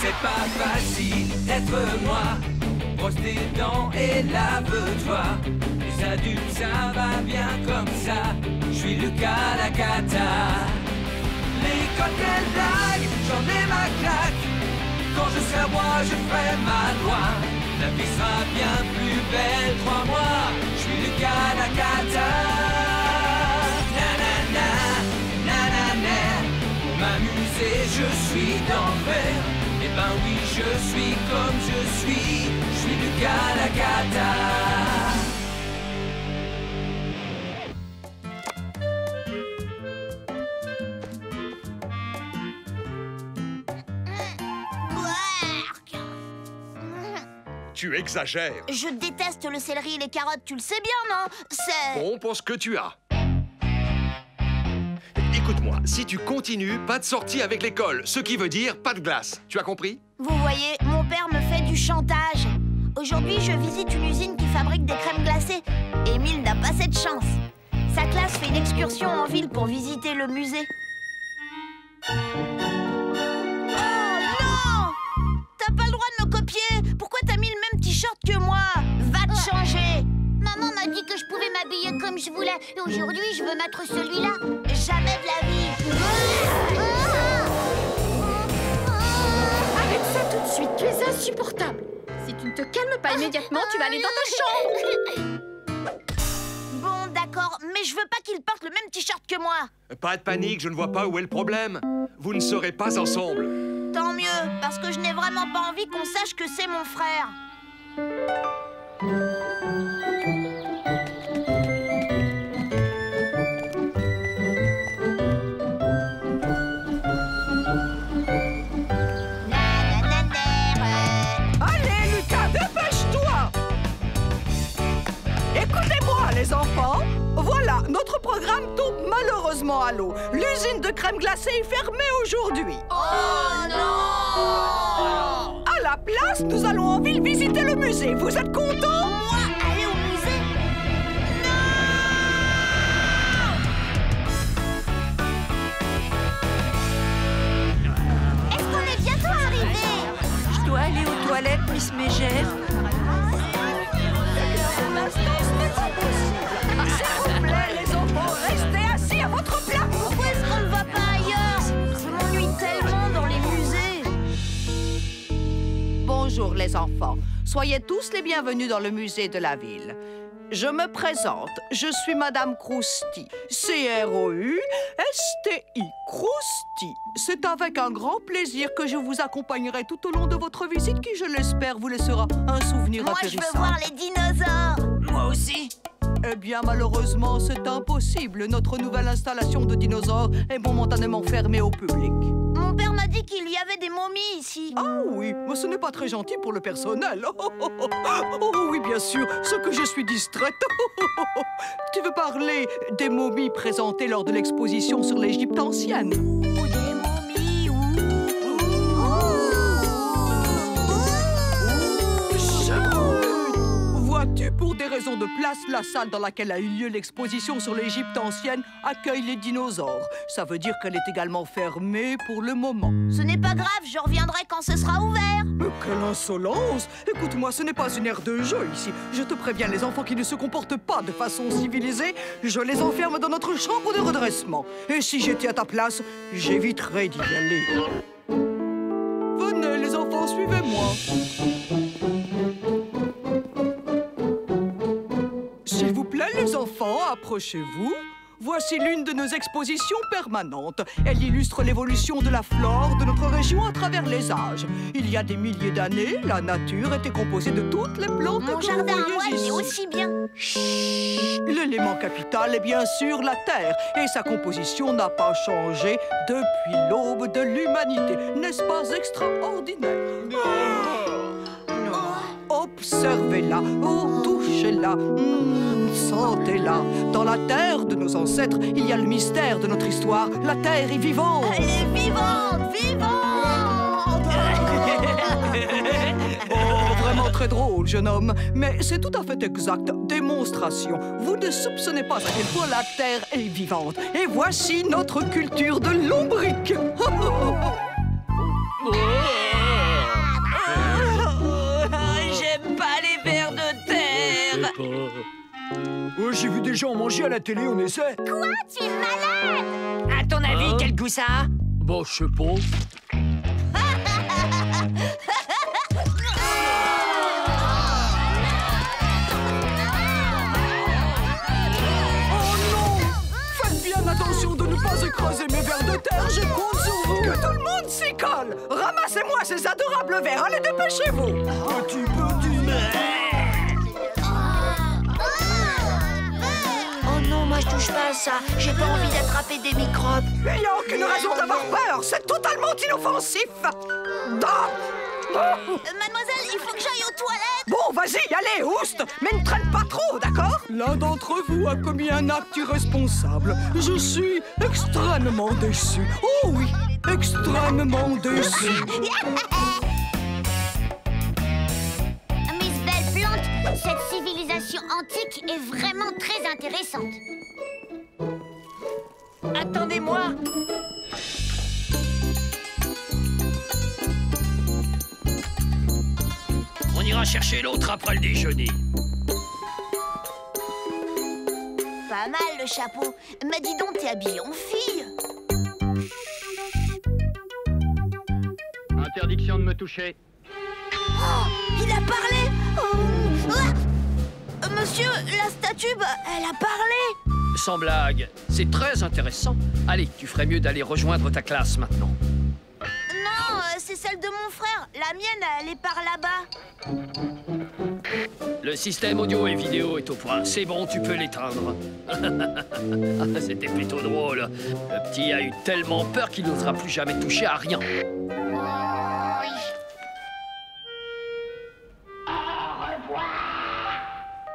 C'est pas facile d'être moi. Brosse tes dents et lave-toi. Les adultes, ça va bien comme ça. Je suis Lucas Lacata. L'école, quelle blague, j'en ai ma claque. Quand je serai roi, je ferai ma loi. La vie sera bien plus belle, crois-moi. Je suis Lucas Lacata. Nanana, nanana. Pour m'amuser, je suis d'enfer. Eh ben oui, je suis comme je suis Lucas Lacata. Tu exagères. Je déteste le céleri et les carottes, tu le sais bien, non? C'est... Bon, pour ce que tu as. Écoute-moi, si tu continues, pas de sortie avec l'école, ce qui veut dire pas de glace. Tu as compris? Vous voyez, mon père me fait du chantage. Aujourd'hui, je visite une usine qui fabrique des crèmes glacées. Émile n'a pas cette chance. Sa classe fait une excursion en ville pour visiter le musée. Oh non! T'as pas le droit de me copier! Pourquoi t'as mis le même t-shirt que moi? Va te changer! Maman m'a dit que je pouvais m'habiller comme je voulais. Et aujourd'hui, je veux mettre celui-là. Jamais de la vie! Arrête ça tout de suite, tu es insupportable. Si tu ne te calmes pas immédiatement, tu vas aller dans ta chambre. Bon, d'accord, mais je veux pas qu'il porte le même t-shirt que moi. Pas de panique, je ne vois pas où est le problème. Vous ne serez pas ensemble. Tant mieux, parce que je n'ai vraiment pas envie qu'on sache que c'est mon frère. Allez, Lucas, dépêche-toi! Écoutez-moi, les enfants. Voilà, notre programme tombe malheureusement à l'eau. L'usine de crème glacée est fermée aujourd'hui. Oh non! À la place, nous allons en ville visiter le musée. Vous êtes contents? Moi, aller au musée? Non! Est-ce qu'on est bientôt arrivé? Je dois aller aux toilettes, Miss Mégère. S'il vous plaît, les enfants, restez assis à votre place. Pourquoi est-ce qu'on ne va pas ailleurs? Je m'ennuie tellement dans les musées. Bonjour, les enfants. Soyez tous les bienvenus dans le musée de la ville. Je me présente, je suis Madame Crousty. C-R-O-U-S-T-I, Crousty. C'est avec un grand plaisir que je vous accompagnerai tout au long de votre visite qui, je l'espère, vous laissera un souvenir Moi, atterrissant. je veux voir les dinosaures. Moi aussi. Eh bien, malheureusement, c'est impossible. Notre nouvelle installation de dinosaures est momentanément fermée au public. Mon père m'a dit qu'il y avait des momies ici. Ah oui, mais ce n'est pas très gentil pour le personnel. Oh oui, bien sûr, ce que je suis distraite. Tu veux parler des momies présentées lors de l'exposition sur l'Égypte ancienne? Ou des momies, Vois-tu, pour des raisons de place, la salle dans laquelle a eu lieu l'exposition sur l'Égypte ancienne accueille les dinosaures. Ça veut dire qu'elle est également fermée pour le moment. Ce n'est pas grave, je reviendrai quand ce sera ouvert. Mais quelle insolence! Écoute-moi, ce n'est pas une aire de jeu ici. Je te préviens, les enfants qui ne se comportent pas de façon civilisée, je les enferme dans notre chambre de redressement. Et si j'étais à ta place, j'éviterais d'y aller. Venez, les enfants, suivez-moi. S'il vous plaît, les enfants, approchez-vous. Voici l'une de nos expositions permanentes. Elle illustre l'évolution de la flore de notre région à travers les âges. Il y a des milliers d'années, la nature était composée de toutes les plantes Mon que jardin vous à moi, voyez il est ici. aussi bien. Chut. L'élément capital est bien sûr la Terre. Et sa composition n'a pas changé depuis l'aube de l'humanité. N'est-ce pas extraordinaire? Observez-la, oh, touchez-la, sentez-la. Dans la terre de nos ancêtres, il y a le mystère de notre histoire. La terre est vivante. Elle est vivante, vivante. Oh, vraiment très drôle, jeune homme. Mais c'est tout à fait exact. Démonstration. Vous ne soupçonnez pas à quel point la terre est vivante. Et voici notre culture de lombric. j'ai vu des gens manger à la télé, on essaie. Quoi? Tu es malade? À ton avis, quel goût ça a? Bon, je sais pas. Attention de ne pas écraser mes vers de terre, je compte sur vous. Que tout le monde s'y colle. Ramassez-moi ces adorables vers, allez, dépêchez-vous. Petit. Oh non, moi je touche pas à ça. J'ai pas envie d'attraper des microbes. Il n'y a aucune raison d'avoir peur, c'est totalement inoffensif. Mademoiselle, il faut que j'aille aux toilettes. Bon, vas-y, allez, ouste, mais ne traîne pas trop, d'accord? L'un d'entre vous a commis un acte irresponsable. Je suis extrêmement déçu. Oh oui, extrêmement déçu. Miss Belle Plante, cette civilisation antique est vraiment très intéressante. Attendez-moi. On ira chercher l'autre après le déjeuner. Pas mal le chapeau. Mais dis donc, t'es habillée en fille. Interdiction de me toucher. Oh, il a parlé. Monsieur, la statue, elle a parlé. Sans blague, c'est très intéressant. Allez, tu ferais mieux d'aller rejoindre ta classe maintenant. Non, c'est celle de mon frère. La mienne, elle est par là-bas. Le système audio et vidéo est au point. C'est bon, tu peux l'éteindre. C'était plutôt drôle. Le petit a eu tellement peur qu'il n'osera plus jamais toucher à rien.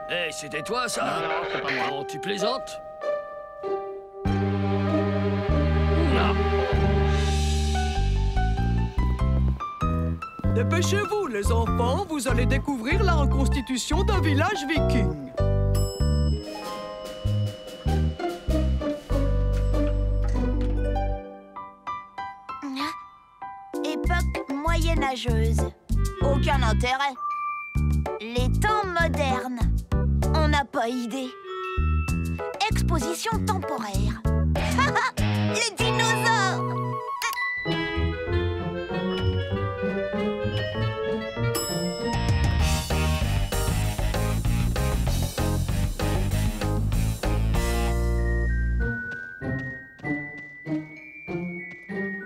Hé, c'était toi, ça? Non, c'est pas moi. Non, tu plaisantes? Dépêchez-vous, les enfants, vous allez découvrir la reconstitution d'un village viking. Époque moyenâgeuse. Aucun intérêt. Les temps modernes. On n'a pas idée. Exposition temporaire. Les dinosaures.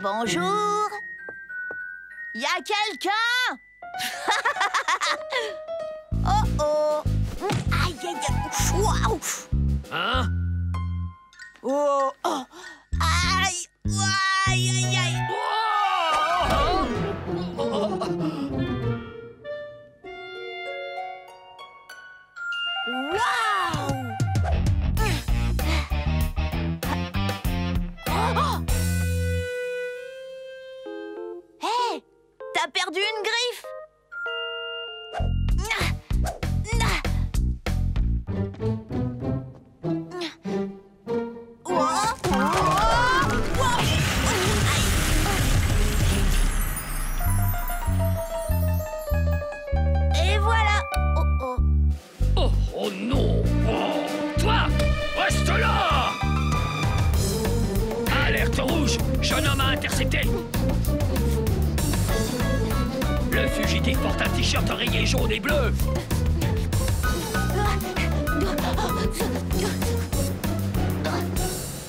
Bonjour. Y a quelqu'un? Oh oh. Aïe aïe aïe. Waouh. Hein? Oh oh. Aïe. Aïe aïe aïe. Waouh. Hé, t'as perdu une griffe. Et voilà. Oh oh. Oh, oh non! Oh, toi! Reste là! Alerte rouge! Jeune homme à intercepter! Le fugitif porte un t-shirt rayé jaune et bleu!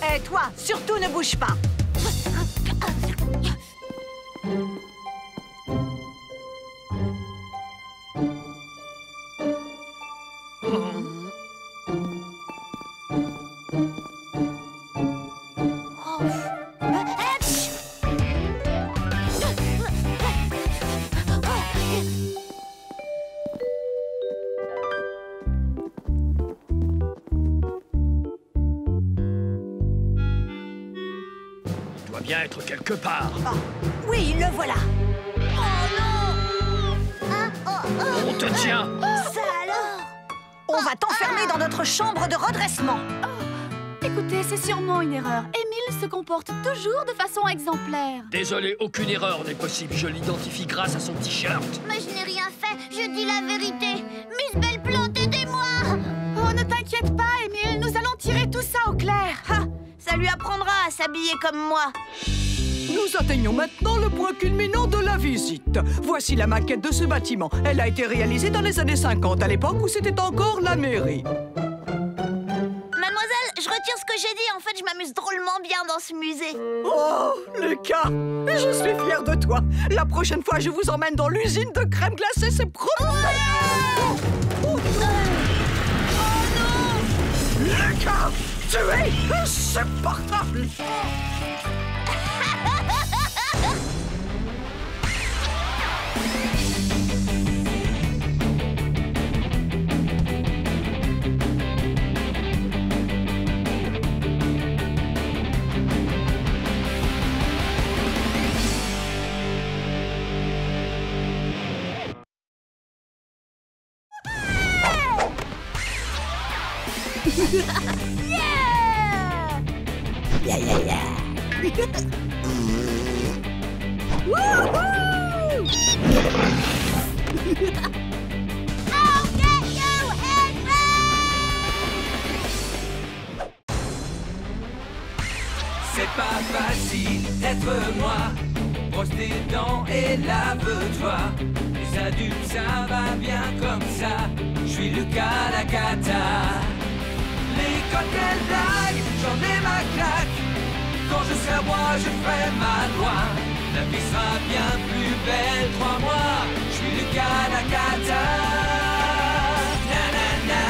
Hé, toi, surtout ne bouge pas. Il doit bien être quelque part. Ah, oui, le voilà. On te tient! Ça alors? On va t'enfermer dans notre chambre de redressement. Écoutez, c'est sûrement une erreur. Émile se comporte toujours de façon exemplaire. Désolé, aucune erreur n'est possible. Je l'identifie grâce à son t-shirt. Mais je n'ai rien fait, je dis la vérité. Miss Belle Plante, aidez-moi! Oh ne t'inquiète pas, Émile, nous allons tirer tout ça au clair. Ah, ça lui apprendra à s'habiller comme moi. Nous atteignons maintenant le point culminant de la visite. Voici la maquette de ce bâtiment. Elle a été réalisée dans les années 50, à l'époque où c'était encore la mairie. Mademoiselle, je retire ce que j'ai dit. En fait, je m'amuse drôlement bien dans ce musée. Oh, Lucas, je suis fière de toi. La prochaine fois, je vous emmène dans l'usine de crème glacée, c'est promis. Lucas, tu es insupportable. C'est pas facile d'être moi. Brosse tes dents et lave-toi. Les adultes, ça va bien comme ça. Je suis Lucas la cata. L'école, quelle blague, j'en ai ma claque. Quand je serai roi, je ferai ma loi. La vie sera bien plus belle, crois-moi. Je suis Lucas la cata. Nanana,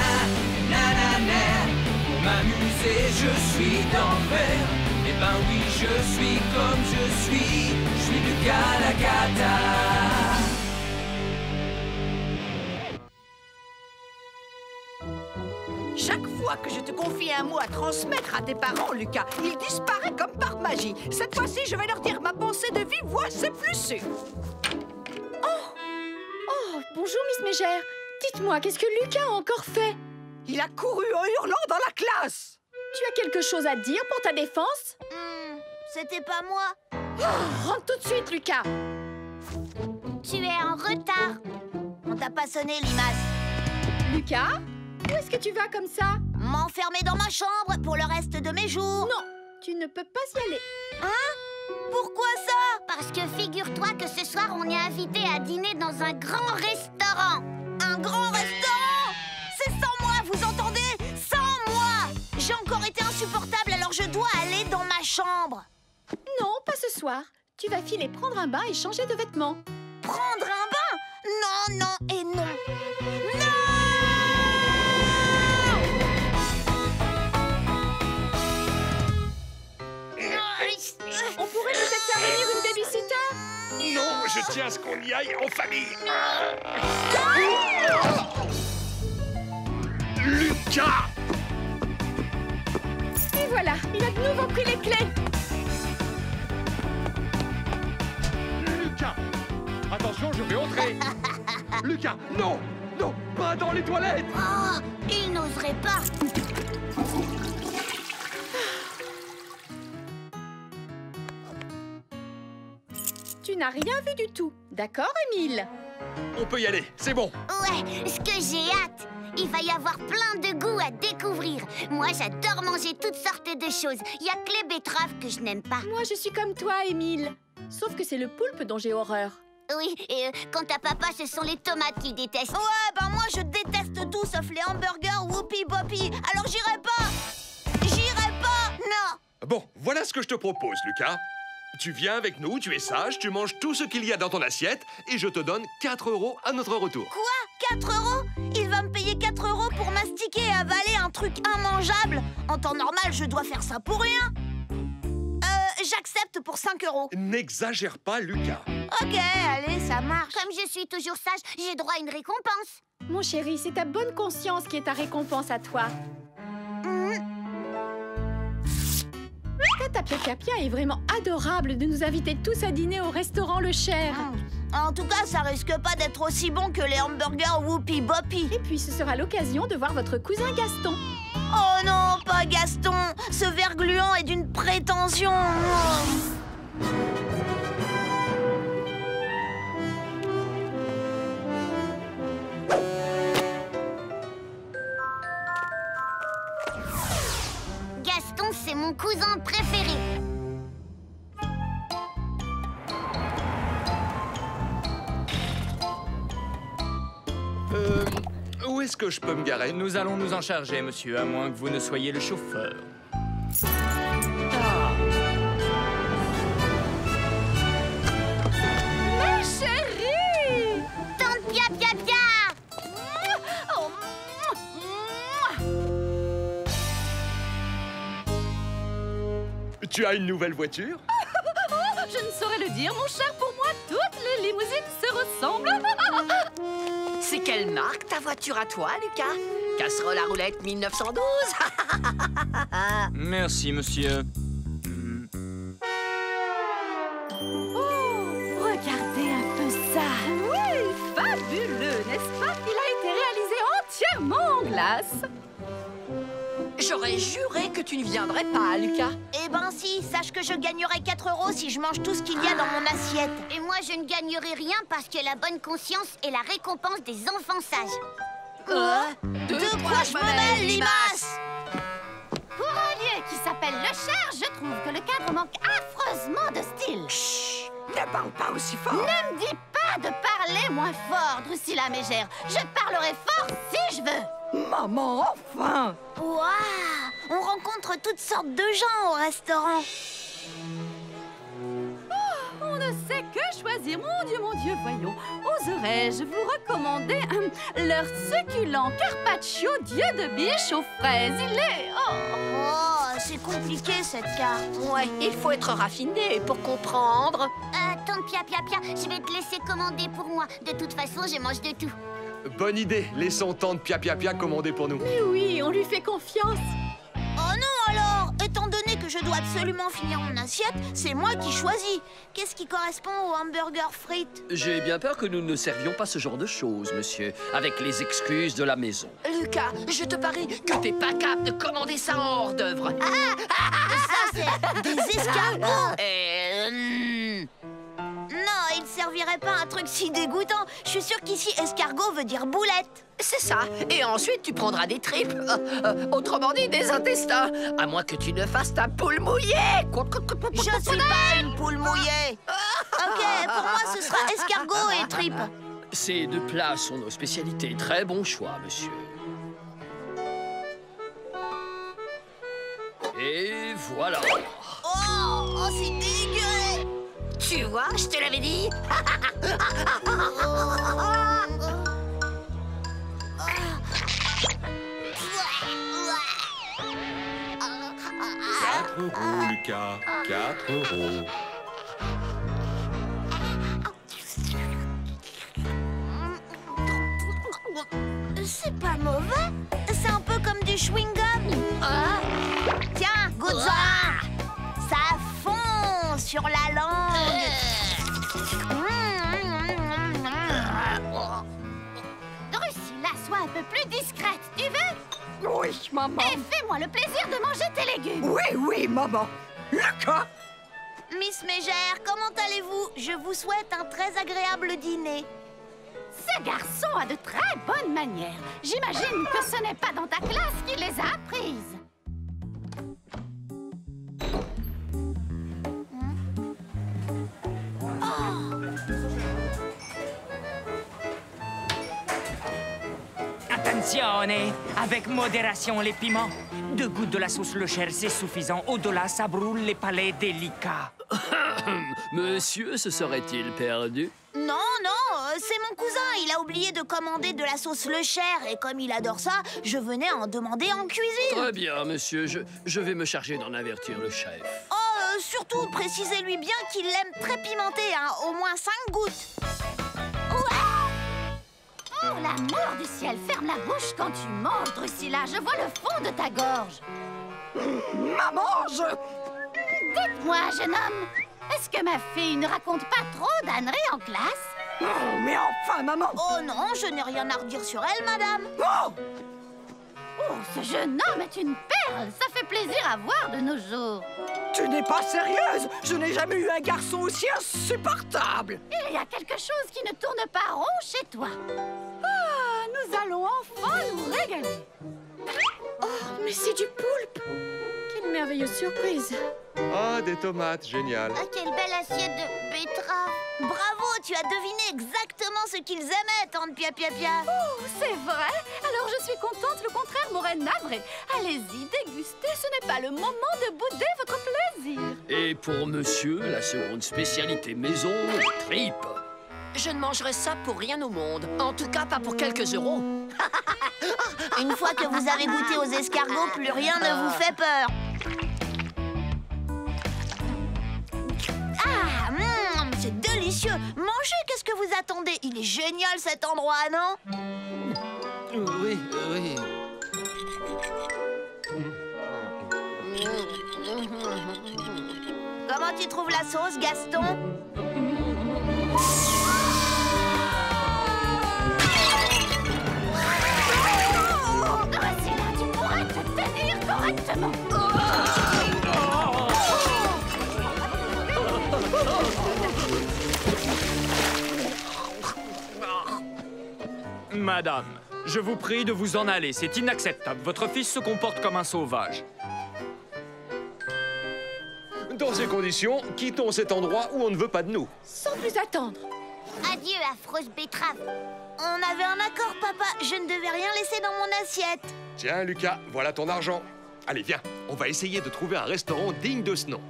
nanana. Pour m'amuser, je suis d'enfer. Eh ben oui, je suis comme je suis Lucas la cata. Chaque fois que je te confie un mot à transmettre à tes parents, Lucas, il disparaît comme par magie. Cette fois-ci, je vais leur dire ma pensée de vive voix, c'est plus sûr. Oh, bonjour, Miss Mégère. Dites-moi, qu'est-ce que Lucas a encore fait? Il a couru en hurlant dans la classe. Tu as quelque chose à dire pour ta défense? C'était pas moi. Oh, rentre tout de suite, Lucas. Tu es en retard. On t'a pas sonné, limace. Lucas, où est-ce que tu vas comme ça? M'enfermer dans ma chambre pour le reste de mes jours. Non, tu ne peux pas y aller. Hein? Pourquoi ça? Parce que figure-toi que ce soir, on est invité à dîner dans un grand restaurant. Un grand restaurant? C'est sans moi, vous entendez? Sans moi. J'ai encore été insupportable, alors je dois aller dans ma chambre. Non, pas ce soir. Tu vas filer prendre un bain et changer de vêtements. Prendre un bain? Non, non et non. On pourrait peut-être faire venir une babysitter? Non, je tiens à ce qu'on y aille en famille. Lucas! Et voilà, il a de nouveau pris les clés. Lucas! Attention, je vais entrer. Lucas, non! Non, pas dans les toilettes! Oh, il n'oserait pas. Tu n'as rien vu du tout. D'accord, Émile? On peut y aller, c'est bon. Ouais, ce que j'ai hâte. Il va y avoir plein de goûts à découvrir. Moi, j'adore manger toutes sortes de choses. Il y a que les betteraves que je n'aime pas. Moi, je suis comme toi, Émile. Sauf que c'est le poulpe dont j'ai horreur. Oui, et quant à papa, ce sont les tomates qu'il déteste. Ouais, ben moi je déteste tout sauf les hamburgers Whoopi Boppy. Alors j'irai pas. J'irai pas. Non. Bon, voilà ce que je te propose, Lucas. Tu viens avec nous, tu es sage, tu manges tout ce qu'il y a dans ton assiette et je te donne 4 € à notre retour. Quoi? 4 €? Il va me payer 4 € pour mastiquer et avaler un truc immangeable? En temps normal, je dois faire ça pour rien. J'accepte pour 5 €. N'exagère pas, Lucas. Ok, allez, ça marche. Comme je suis toujours sage, j'ai droit à une récompense. Mon chéri, c'est ta bonne conscience qui est ta récompense à toi. Tata Pia est vraiment adorable de nous inviter tous à dîner au restaurant Le Cher. En tout cas, ça risque pas d'être aussi bon que les hamburgers Whoopi Boppy. Et puis, ce sera l'occasion de voir votre cousin Gaston. Oh non, pas Gaston. Ce ver gluant est d'une prétention. cousin préféré. Où est-ce que je peux me garer? Nous allons nous en charger, monsieur, à moins que vous ne soyez le chauffeur. Ma chérie! Tante Pia Pia Pia! Oh, Tu as une nouvelle voiture? je ne saurais le dire, mon cher. Pour moi, toutes les limousines se ressemblent. C'est quelle marque ta voiture à toi, Lucas? Casserole à roulette 1912. Merci, monsieur. Oh, regardez un peu ça. Oui, fabuleux, n'est-ce pas? Il a été réalisé entièrement en glace. J'aurais juré que tu ne viendrais pas, Lucas. Eh ben si, sache que je gagnerai 4 € si je mange tout ce qu'il y a dans mon assiette. Et moi, je ne gagnerai rien parce que la bonne conscience est la récompense des enfants sages. De quoi je me mêle, limace? Pour un lieu qui s'appelle Le Cher, je trouve que le cadre manque affreusement de style. Chut, ne parle pas aussi fort. Ne me dis pas de parler moins fort, Drusilla Mégère. Je parlerai fort si je veux. Maman, enfin! Waouh! On rencontre toutes sortes de gens au restaurant. On ne sait que choisir. Mon Dieu, voyons. Oserais-je vous recommander leur succulent carpaccio Dieu de biche aux fraises? Il est... Oh, c'est compliqué cette carte. Ouais, il faut être raffiné pour comprendre. Tante Pia Pia Pia, je vais te laisser commander pour moi. De toute façon, je mange de tout. Bonne idée, laissons tante Pia Pia Pia commander pour nous. Mais oui, on lui fait confiance. Oh non alors! Étant donné que je dois absolument finir mon assiette, c'est moi qui choisis. Qu'est-ce qui correspond au hamburger frites? J'ai bien peur que nous ne servions pas ce genre de choses, monsieur, avec les excuses de la maison. Lucas, je te parie que t'es pas capable de commander ça en hors d'œuvre. Ça, c'est des escargots! Non, il servirait pas un truc si dégoûtant. Je suis sûre qu'ici, escargot veut dire boulette. C'est ça. Et ensuite, tu prendras des tripes. Autrement dit, des intestins. À moins que tu ne fasses ta poule mouillée. Je suis pas une poule mouillée. Ok, pour moi, ce sera escargot et tripes. Ces deux plats sont nos spécialités. Très bon choix, monsieur. Et voilà. Oh, c'est dégueu. Tu vois, je te l'avais dit. €4, Lucas. 4 €. C'est pas mauvais. C'est un peu comme du chewing-gum. Tiens, goûte-en. Ça fond sur la langue. Drusilla, sois un peu plus discrète, tu veux? Oui, maman. Et fais-moi le plaisir de manger tes légumes. Oui, maman. Lucas! Miss Mégère, comment allez-vous? Je vous souhaite un très agréable dîner. Ce garçon a de très bonnes manières. J'imagine que ce n'est pas dans ta classe qu'il les a apprises. Attenzione! Avec modération les piments. 2 gouttes de la sauce Le Cher, c'est suffisant. Au-delà, ça brûle les palais délicats. Monsieur se serait-il perdu? Non, c'est mon cousin. Il a oublié de commander de la sauce Le Cher. Et comme il adore ça, je venais en demander en cuisine. Très bien, monsieur. Je vais me charger d'en avertir le chef. Oh, surtout, précisez-lui bien qu'il l'aime très pimenté, hein. Au moins 5 gouttes. Oh, l'amour du ciel, ferme la bouche quand tu manges, Drusilla. Je vois le fond de ta gorge. Maman, Dites-moi, jeune homme, est-ce que ma fille ne raconte pas trop d'âneries en classe? Oh, mais enfin, maman! Oh non, je n'ai rien à redire sur elle, madame. Oh, ce jeune homme est une perle. Ça fait plaisir à voir de nos jours. Tu n'es pas sérieuse! Je n'ai jamais eu un garçon aussi insupportable! Il y a quelque chose qui ne tourne pas rond chez toi. Ah, nous allons enfin nous régaler. Oh, mais c'est du poulpe. Quel merveilleuse surprise. Ah, des tomates, génial. Ah, quelle belle assiette de betterave. Bravo, tu as deviné exactement ce qu'ils aimaient, tante Pia Pia Pia. Oh, c'est vrai? Alors je suis contente, le contraire m'aurait navré. Allez-y, dégustez, ce n'est pas le moment de bouder votre plaisir. Et pour monsieur, la seconde spécialité maison, tripes. Je ne mangerai ça pour rien au monde. En tout cas, pas pour quelques euros. Une fois que vous avez goûté aux escargots, plus rien ne vous fait peur. Ah, c'est délicieux. Mangez, qu'est-ce que vous attendez? Il est génial cet endroit, non? Oui, oui. Comment tu trouves la sauce, Gaston? Voici là, tu pourras te tenir correctement. Madame, je vous prie de vous en aller. C'est inacceptable. Votre fils se comporte comme un sauvage. Dans ces conditions, quittons cet endroit où on ne veut pas de nous. Sans plus attendre. Adieu, affreuse betterave. On avait un accord, papa. Je ne devais rien laisser dans mon assiette. Tiens, Lucas, voilà ton argent. Allez, viens, on va essayer de trouver un restaurant digne de ce nom.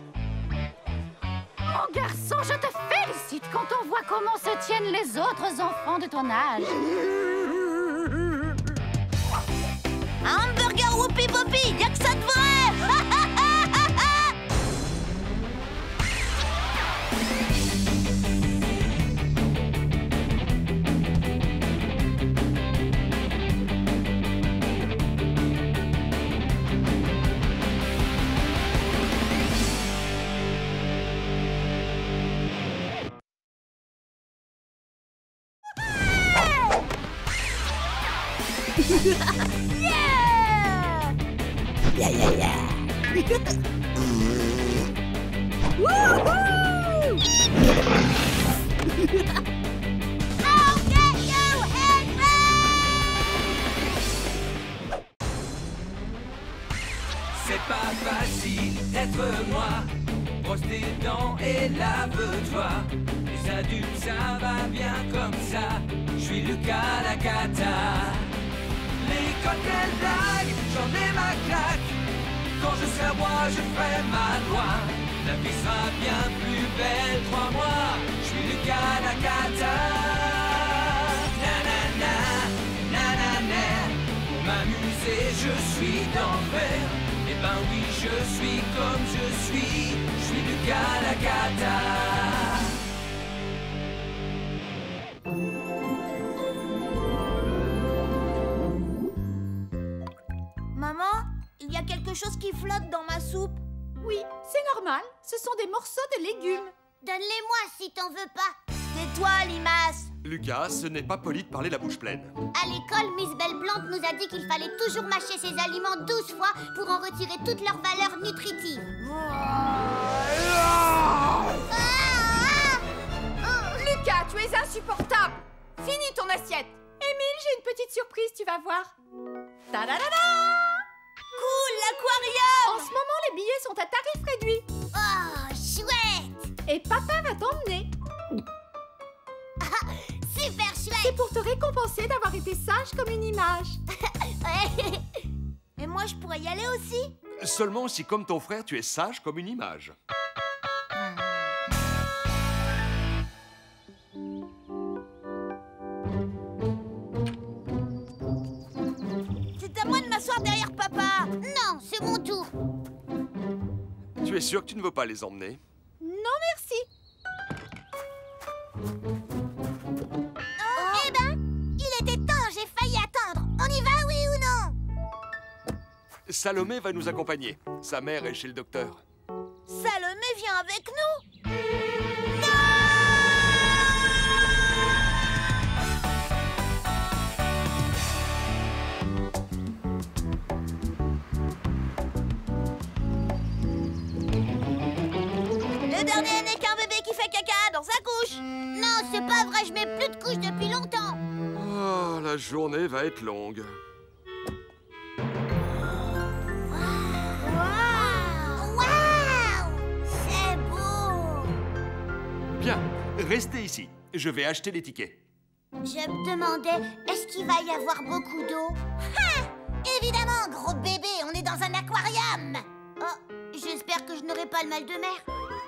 Mon garçon, je te félicite quand on voit comment se tiennent les autres enfants de ton âge. Un hamburger Whoopi Poppy, y'a que ça de vrai. C'est pas facile d'être moi. Brosse tes dents et lave-toi. Les adultes, ça va bien comme ça. Je suis Lucas la cata. Les cocktails blagues, j'en ai ma claque. Quand je serai roi, je ferai ma loi. La vie sera bien plus belle, crois-moi. Je suis Lucas la cata. Nanana, nanana. Pour m'amuser, je suis d'enfer. Eh ben oui, je suis comme je suis Lucas la cata. Maman, il y a quelque chose qui flotte dans ma soupe. Oui, c'est normal. Ce sont des morceaux de légumes. Donne-les-moi si t'en veux pas. Tais-toi, Limace. Lucas, ce n'est pas poli de parler la bouche pleine. À l'école, Miss Belle-Blanc nous a dit qu'il fallait toujours mâcher ses aliments 12 fois pour en retirer toute leur valeur nutritive. Lucas, tu es insupportable. Finis ton assiette. Émile, j'ai une petite surprise, tu vas voir. Ta-da-da-da! Cool, l'aquarium. En ce moment, les billets sont à tarif réduit. Oh, chouette! Et papa va t'emmener. Super chouette! C'est pour te récompenser d'avoir été sage comme une image. Et moi, je pourrais y aller aussi? Seulement si, comme ton frère, tu es sage comme une image. C'est à moi de m'asseoir derrière papa. Non, c'est mon tour. Tu es sûr que tu ne veux pas les emmener? Non, merci. Eh ben, il était temps, j'ai failli attendre. On y va, oui ou non? Salomé va nous accompagner. Sa mère est chez le docteur. Salomé vient avec nous. Le dernier n'est qu'un bébé qui fait caca dans sa couche. Non, c'est pas vrai, je mets plus de couches depuis longtemps. Oh, la journée va être longue. Waouh! Bien, restez ici. Je vais acheter les tickets. Je me demandais, est-ce qu'il va y avoir beaucoup d'eau? Évidemment, gros bébé, on est dans un aquarium. Oh, j'espère que je n'aurai pas le mal de mer.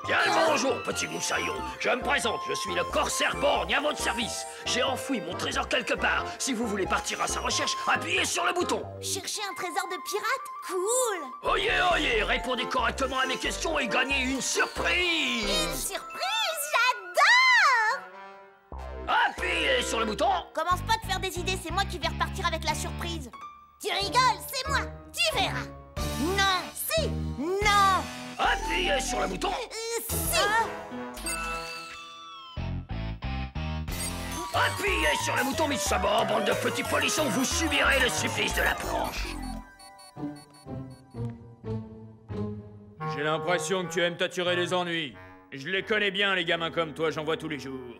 Bien le bonjour, petit moussaillon. Je me présente, je suis le corsaire Borgne à votre service. J'ai enfoui mon trésor quelque part. Si vous voulez partir à sa recherche, appuyez sur le bouton. Chercher un trésor de pirate? Cool! Oyez, oyez, répondez correctement à mes questions et gagnez une surprise. Une surprise, j'adore! Appuyez sur le bouton. Commence pas de faire des idées, c'est moi qui vais repartir avec la surprise. Tu rigoles, c'est moi, tu verras. Non! Si! Non! Appuyez sur le bouton. Si! Appuyez sur le bouton, Miss Sabor, bande de petits polissons, vous subirez le supplice de la planche. J'ai l'impression que tu aimes t'attirer les ennuis. Je les connais bien, les gamins comme toi, j'en vois tous les jours.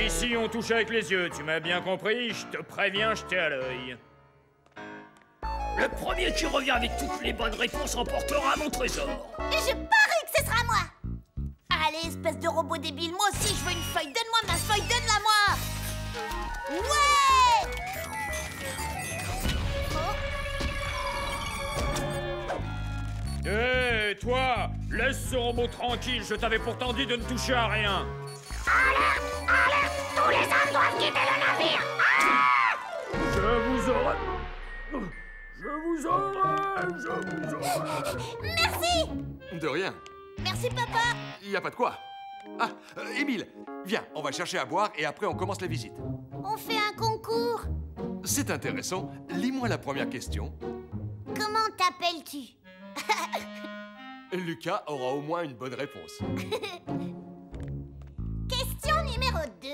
Ici, on touche avec les yeux, tu m'as bien compris? Je te préviens, je t'ai à l'œil. Le premier qui revient avec toutes les bonnes réponses remportera mon trésor. Et je parie que ce sera moi. Allez, espèce de robot débile, moi aussi je veux une feuille, donne-moi ma feuille, donne-la moi! Ouais! Hé, toi! Laisse ce robot tranquille, je t'avais pourtant dit de ne toucher à rien. Alerte! Alerte! Tous les hommes doivent quitter le navire! Je vous aurai... Je vous aurai... Merci! De rien. Merci, papa! Y a pas de quoi. Ah, Émile, viens, on va chercher à boire et après on commence la visite. On fait un concours. C'est intéressant. Lis-moi la première question. Comment t'appelles-tu? Lucas aura au moins une bonne réponse. Question numéro 2.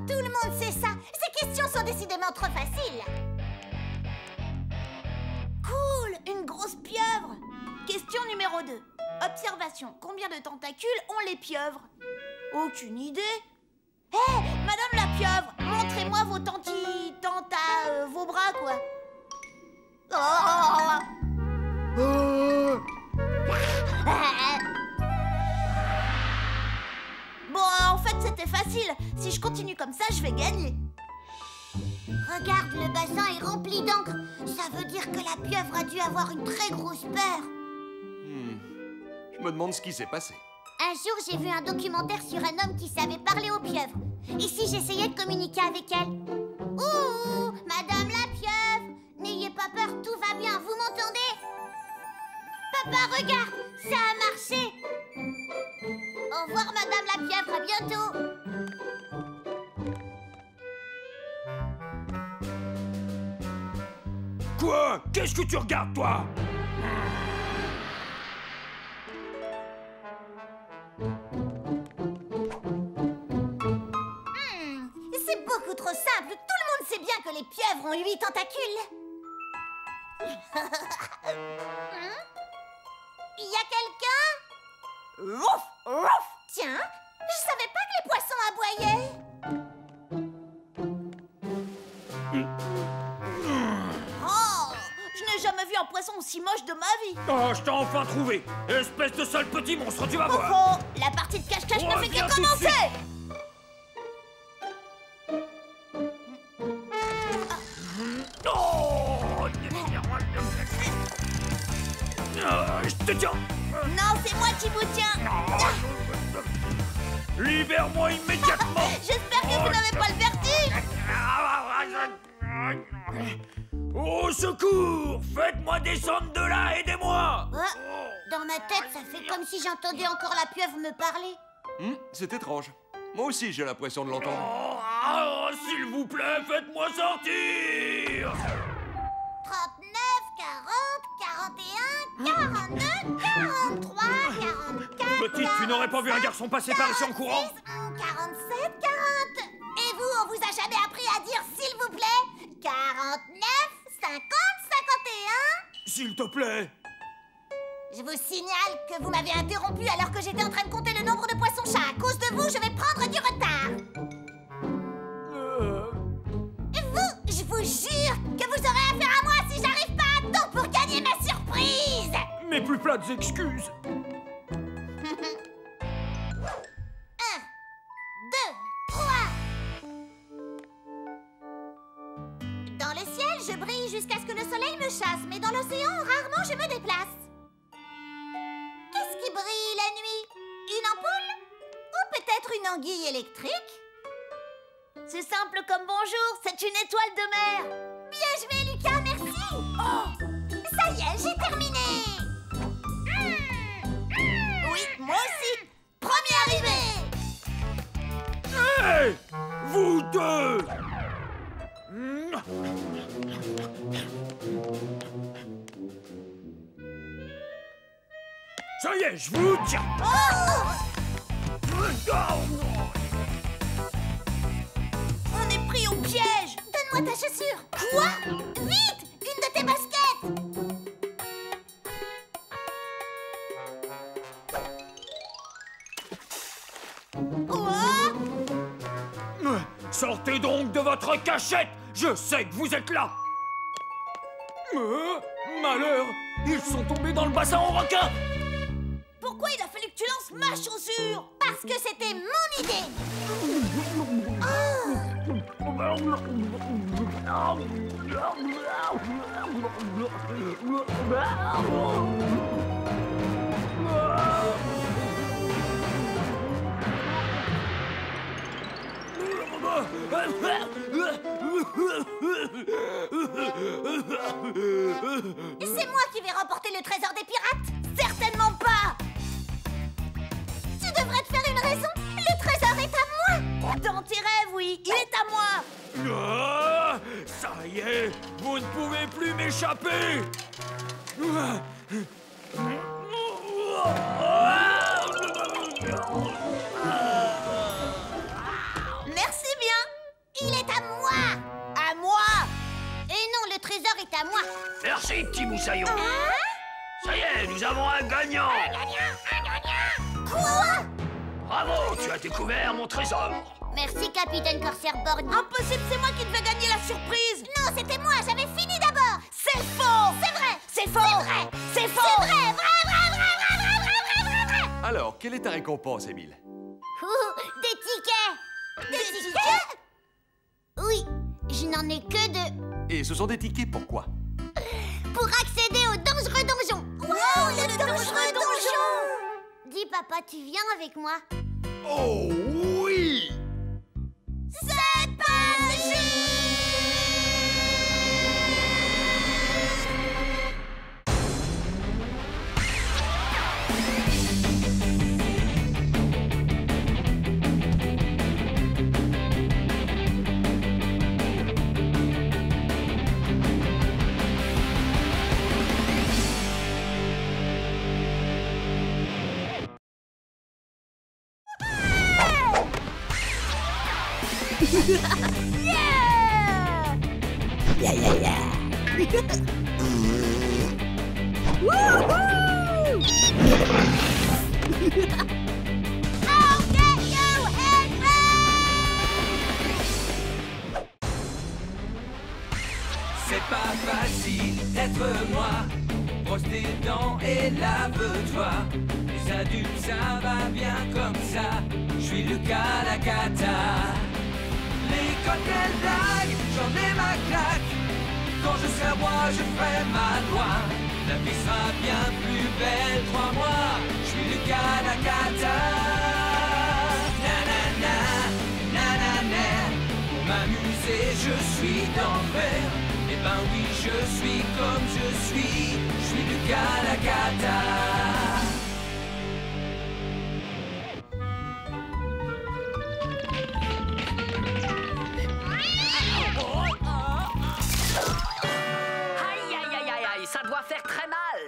Tout le monde sait ça. Ces questions sont décidément trop faciles. Cool! Une grosse pieuvre! Question numéro 2. Observation. Combien de tentacules ont les pieuvres? Aucune idée. Hé, madame la pieuvre, montrez-moi vos vos bras, quoi. Bon, en fait, c'était facile. Si je continue comme ça, je vais gagner. Regarde, le bassin est rempli d'encre. Ça veut dire que la pieuvre a dû avoir une très grosse peur. Je me demande ce qui s'est passé. Un jour, j'ai vu un documentaire sur un homme qui savait parler aux pieuvres. Et si j'essayais de communiquer avec elle? Ouh, madame la pieuvre, n'ayez pas peur, tout va bien, vous m'entendez? Papa, regarde, ça a marché. Au revoir, madame la pieuvre, à bientôt. Quoi? Qu'est-ce que tu regardes, toi? C'est beaucoup trop simple. Tout le monde sait bien que les pieuvres ont 8 tentacules. Il y a quelqu'un? Rouf, rouf. Tiens, je savais pas que les poissons aboyaient. Oh, je n'ai jamais vu un poisson aussi moche de ma vie. Oh, je t'ai enfin trouvé! Espèce de sale petit monstre, tu vas voir! Oh, oh, la partie de cache-cache ne fait Reviens que tout de commencer. Je te tiens! Non, c'est moi qui vous tiens. Libère-moi immédiatement! J'espère que vous n'avez pas le vertige. Au secours! Faites-moi descendre de là, aidez-moi! Dans ma tête, ça fait comme si j'entendais encore la pieuvre me parler. C'est étrange. Moi aussi, j'ai l'impression de l'entendre. Oh, s'il vous plaît, faites-moi sortir! 39, 40, 41, 42, 43, 44... Petite, tu n'aurais pas vu un garçon passer par ici en courant? 47, 40... Et vous, on vous a jamais appris à dire s'il vous plaît? 49, 50, 51... S'il te plaît! Je vous signale que vous m'avez interrompu alors que j'étais en train de compter le nombre de poissons-chats. À cause de vous, je vais prendre du retard. Vous, je vous jure que vous aurez affaire à moi si j'arrive pas à plus plates excuses. 1, 2, 3. Dans le ciel, je brille jusqu'à ce que le soleil me chasse, mais dans l'océan, rarement je me déplace. Qu'est-ce qui brille la nuit? Une ampoule? Ou peut-être une anguille électrique? C'est simple comme bonjour, c'est une étoile de mer. Bien joué, Lucas, merci. Oh, ça y est, j'ai terminé. Oui, moi aussi. Premier arrivé. Hey, vous deux! Ça y est, je vous tiens. On est pris au piège. Donne-moi ta chaussure. Quoi? Vite, une de tes baskets. Sortez donc de votre cachette! Je sais que vous êtes là! Malheur! Ils sont tombés dans le bassin en requin! Pourquoi il a fallu que tu lances ma chaussure? Parce que c'était mon idée. C'est moi qui vais remporter le trésor des pirates? Certainement pas. Tu devrais te faire une raison. Le trésor est à moi. Dans tes rêves, oui, il est à moi. Ah, ça y est, vous ne pouvez plus m'échapper. Merci bien. Il est à moi. À moi. Et non, le trésor est à moi. Merci, petit moussaillon. Hein? Ça y est, nous avons un gagnant. Un gagnant. Quoi? Bravo, tu as découvert mon trésor. Merci, capitaine Corsair Borgne. Impossible, c'est moi qui devais gagner la surprise. Non, c'était moi, j'avais fini d'abord. C'est faux. C'est vrai. C'est faux. C'est vrai. C'est faux. C'est vrai. Vrai. Alors, quelle est ta récompense, Émile? Des tickets. Des tickets? Oui, je n'en ai que 2. Et ce sont des tickets pourquoi? Pour accéder au dangereux donjon. Wow, le dangereux donjon. Dis, papa, tu viens avec moi? Oh oui! C'est pas juste! C'est pas facile d'être moi. Brosse tes dents et lave-toi. Les adultes, ça va bien comme ça. Je suis Lucas Lacata. Les cocktails blagues, j'en ai ma claque. Quand je serai roi, je ferai ma loi. La vie sera bien plus belle, crois-moi. Je suis Lucas Lacata. Nanana, nanana. Pour m'amuser, je suis d'enfer. Eh ben oui, je suis comme je suis Lucas Lacata. Aïe, ça doit faire très mal.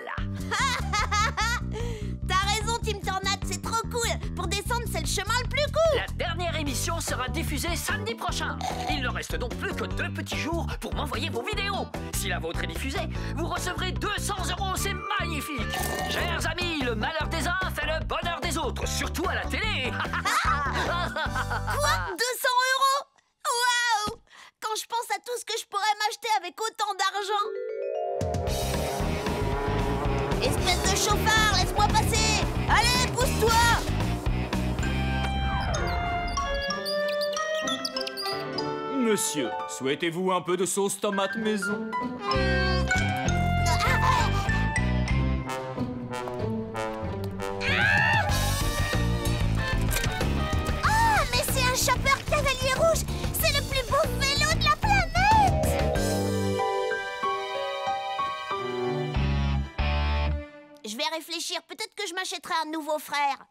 T'as raison, Team Tornade, c'est trop cool. Pour descendre, c'est le chemin le plus court. La dernière émission sera diffusée samedi prochain. Il ne reste donc plus que 2 petits jours pour m'envoyer vos vidéos. Si la vôtre est diffusée, vous recevrez 200 €, c'est magnifique. Chers amis, le malheur des uns fait le bonheur des autres, surtout à la télé. Quoi? 200 €? Waouh! Quand je pense à tout ce que je pourrais m'acheter avec autant d'argent. Espèce de chauffard, laisse-moi passer. Allez, pousse-toi. Monsieur, souhaitez-vous un peu de sauce tomate maison? Oh, mais c'est un chopper cavalier rouge. C'est le plus beau vélo de la planète. Je vais réfléchir, peut-être que je m'achèterai un nouveau frère.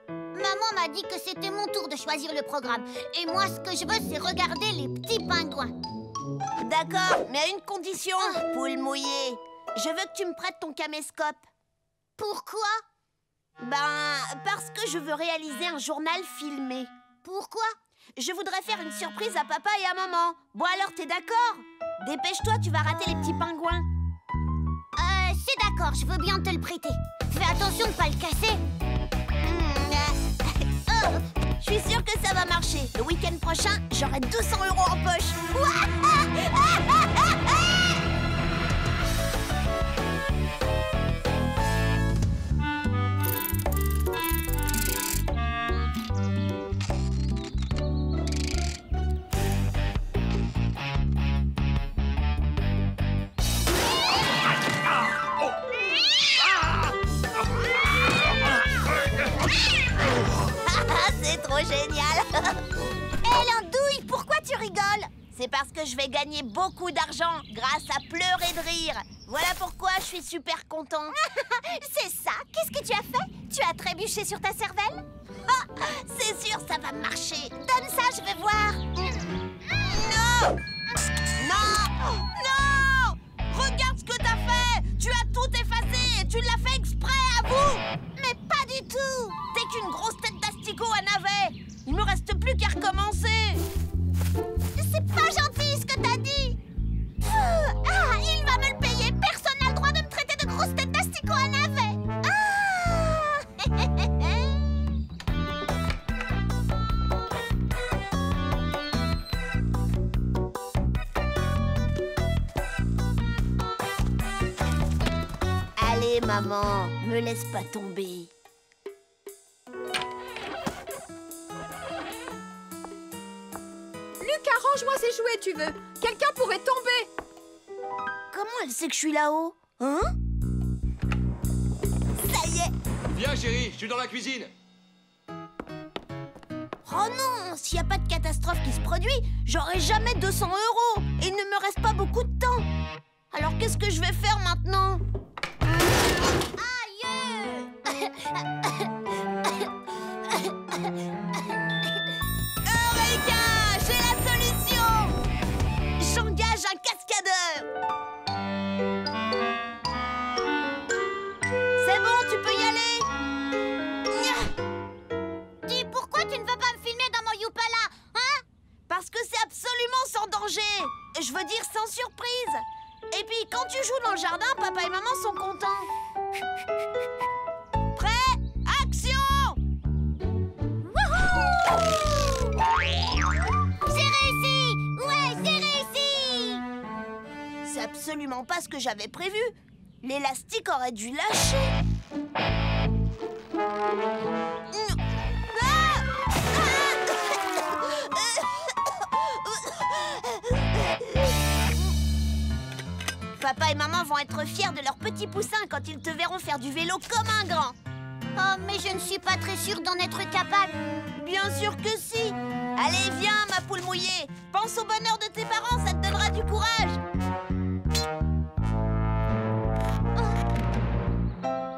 Maman m'a dit que c'était mon tour de choisir le programme. Et moi, ce que je veux, c'est regarder les petits pingouins. D'accord, mais à une condition, poule mouillée. Je veux que tu me prêtes ton caméscope. Pourquoi? Parce que je veux réaliser un journal filmé. Pourquoi? Je voudrais faire une surprise à papa et à maman. Bon alors, t'es d'accord? Dépêche-toi, tu vas rater les petits pingouins. C'est d'accord, je veux bien te le prêter. Fais attention de pas le casser. Je suis sûre que ça va marcher. Le week-end prochain, j'aurai 200 € en poche. C'est trop génial. Hé, l'andouille, pourquoi tu rigoles? C'est parce que je vais gagner beaucoup d'argent grâce à pleurer de rire. Voilà pourquoi je suis super content. C'est ça? Qu'est-ce que tu as fait? Tu as trébuché sur ta cervelle? C'est sûr, ça va marcher. Donne ça, je vais voir. Non! Non! Non! Regarde ce que t'as fait! Tu as tout effacé et tu l'as fait exprès à vous! Mais pas du tout! T'es qu'une grosse tête d'asticot à navet! Il me reste plus qu'à recommencer! C'est pas gentil ce que t'as dit! Il va me le payer! Personne n'a le droit de me traiter de grosse tête d'asticot à navet! Allez, maman, me laisse pas tomber. Lucas, range-moi ces jouets, tu veux. Quelqu'un pourrait tomber. Comment elle sait que je suis là-haut? Hein? Ça y est! Viens, chérie, je suis dans la cuisine. Oh non! S'il n'y a pas de catastrophe qui se produit, j'aurai jamais 200 € et il ne me reste pas beaucoup de temps. Alors qu'est-ce que je vais faire maintenant? Eureka! J'ai la solution! J'engage un cascadeur! C'est bon, tu peux y aller? Dis, pourquoi tu ne veux pas me filmer dans mon Youpala, hein? Parce que c'est absolument sans danger. Je veux dire sans surprise. Et puis, quand tu joues dans le jardin, papa et maman sont contents. Prêt? Action! J'ai réussi! Ouais, j'ai réussi! C'est absolument pas ce que j'avais prévu. L'élastique aurait dû lâcher. Papa et maman vont être fiers de leur petit poussin quand ils te verront faire du vélo comme un grand. Oh, mais je ne suis pas très sûre d'en être capable. Bien sûr que si. Allez, viens, ma poule mouillée. Pense au bonheur de tes parents, ça te donnera du courage.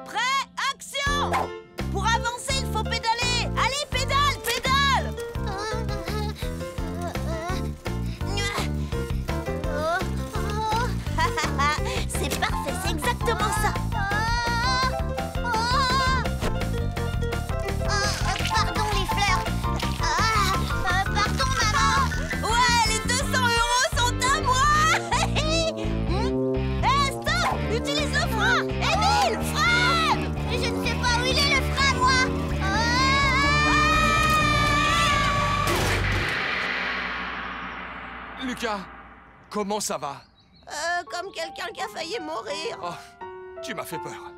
Prêt? Action! Pour avancer, il faut pédaler. Allez, pédale, pédale! C'est parfait, c'est exactement ça. Pardon les fleurs. Pardon maman. Ouais, les 200 € sont à moi. Stop! Utilise le frein. Émile, freine! Je ne sais pas où il est le frein, moi. Lucas, comment ça va? Comme quelqu'un qui a failli mourir. Oh, tu m'as fait peur.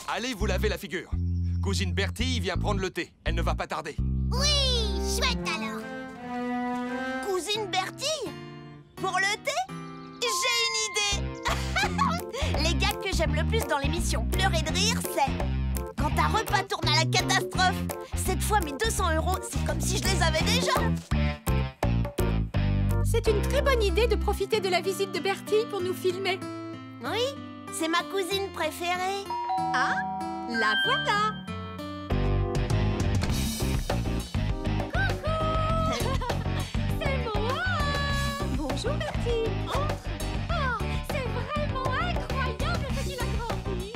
Allez vous laver la figure. Cousine Bertie vient prendre le thé. Elle ne va pas tarder. Oui, chouette alors. Cousine Bertie? Pour le thé? J'ai une idée. Les gags que j'aime le plus dans l'émission Pleurer de rire, c'est quand un repas tourne à la catastrophe. Cette fois, mes 200 €, c'est comme si je les avais déjà. C'est une très bonne idée de profiter de la visite de Bertie pour nous filmer. Oui, c'est ma cousine préférée. Ah, la voilà. C'est moi. Bonjour Bertie. Entre. Oh, c'est vraiment incroyable ce qu'il a grandi.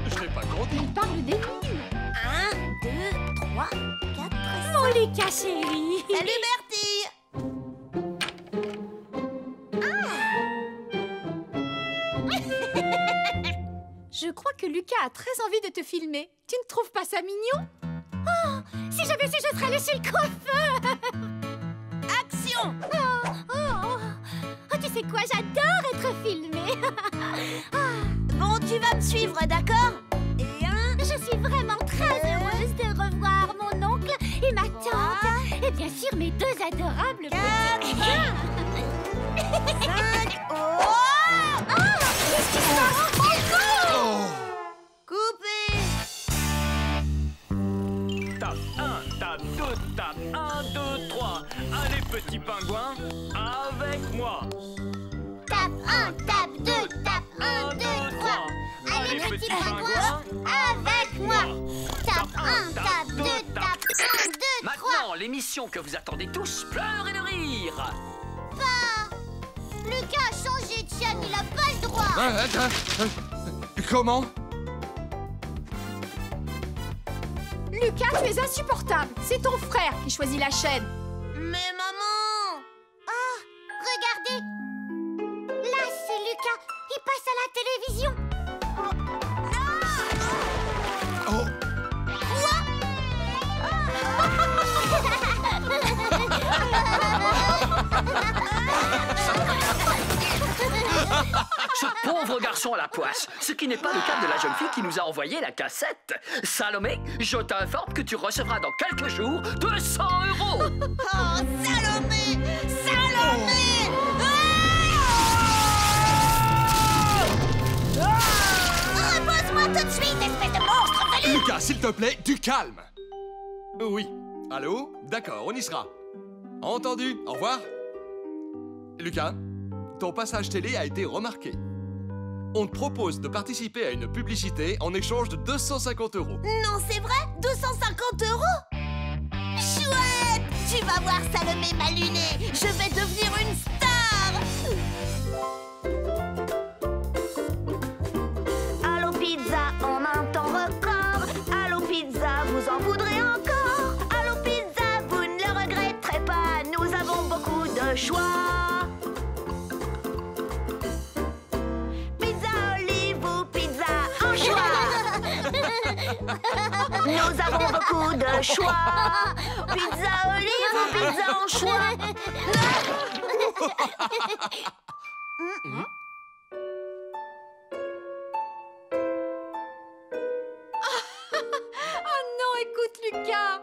Je n'ai pas grandi. Il parle des mille. 1, 2, 3, 4, 5. Mon Lucas chéri. Salut Bertie. Je crois que Lucas a très envie de te filmer. Tu ne trouves pas ça mignon? Oh, si j'avais su, je serais allée chez le coiffeur. Action. Tu sais quoi, j'adore être filmée. Bon, tu vas me suivre, d'accord? Je suis vraiment très heureuse de revoir mon oncle et ma tante. Et bien sûr, mes deux adorables petits. 5. Oh! Qu'est-ce qui se passe? Coupé. Tape 1, tape 2, tape 1, 2, 3. Allez, petit pingouin, avec moi. Tape 1, tape 2, tape 1, 2, 3. Allez, petit pingouin, avec moi. Tape 1, tape 2, tape 1, 2, 3. Maintenant, l'émission que vous attendez tous, Pleurer de rire. Pas. Lucas a changé de chaîne, il a pas le droit. Comment? Lucas, tu es insupportable. C'est ton frère qui choisit la chaîne. Mais maman! Ah, regardez. Là, c'est Lucas. Il passe à la télévision. Ce pauvre garçon à la poisse, ce qui n'est pas le cas de la jeune fille qui nous a envoyé la cassette. Salomé, je t'informe que tu recevras dans quelques jours 200 €. Oh, Salomé! Salomé! Repose-moi tout de suite, espèce de monstre velu. Lucas, s'il te plaît, du calme. Oui. Allô? D'accord, on y sera. Entendu. Au revoir. Lucas, ton passage télé a été remarqué. On te propose de participer à une publicité en échange de 250 €. Non, c'est vrai? 250 €? Chouette! Tu vas voir, Salomé ma lunée. Je vais devenir une star. Allo Pizza en un temps record. Allo Pizza, vous en voudrez encore. Allo Pizza, vous ne le regretterez pas. Nous avons beaucoup de choix. Nous avons beaucoup de choix. Pizza olive ou pizza en choix. Oh non, écoute Lucas.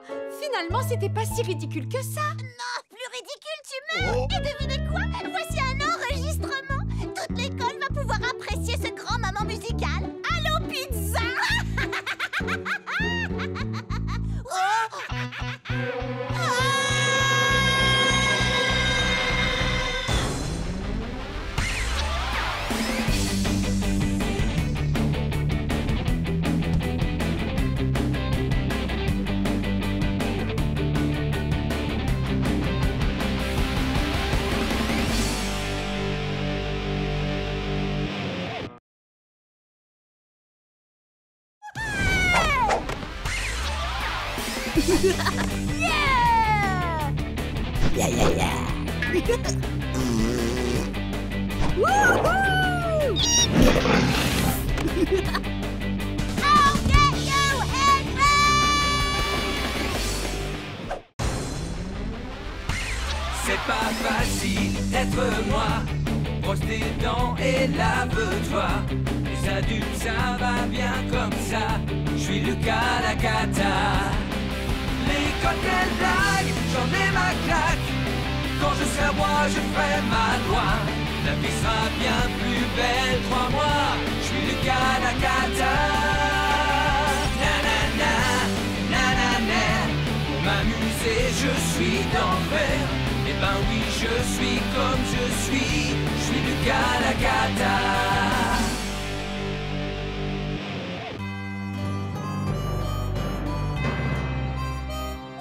Finalement, c'était pas si ridicule que ça. Non, plus ridicule, tu meurs. Et devinez quoi? Voici un enregistrement. Toute l'école va pouvoir apprécier ce grand moment musical. Allo Pizza. C'est pas facile d'être moi. Brosse tes dents et lave-toi. Les adultes, ça va bien comme ça. Je suis Lucas Lacata. L'école, quelle blague, j'en ai ma claque. Quand je serai roi, je ferai ma loi. La vie sera bien plus belle, crois-moi. Je suis Lucas Lacata. Nanana, nanana. Pour m'amuser, je suis d'enfer. Eh ben oui, je suis comme je suis Lucas Lacata.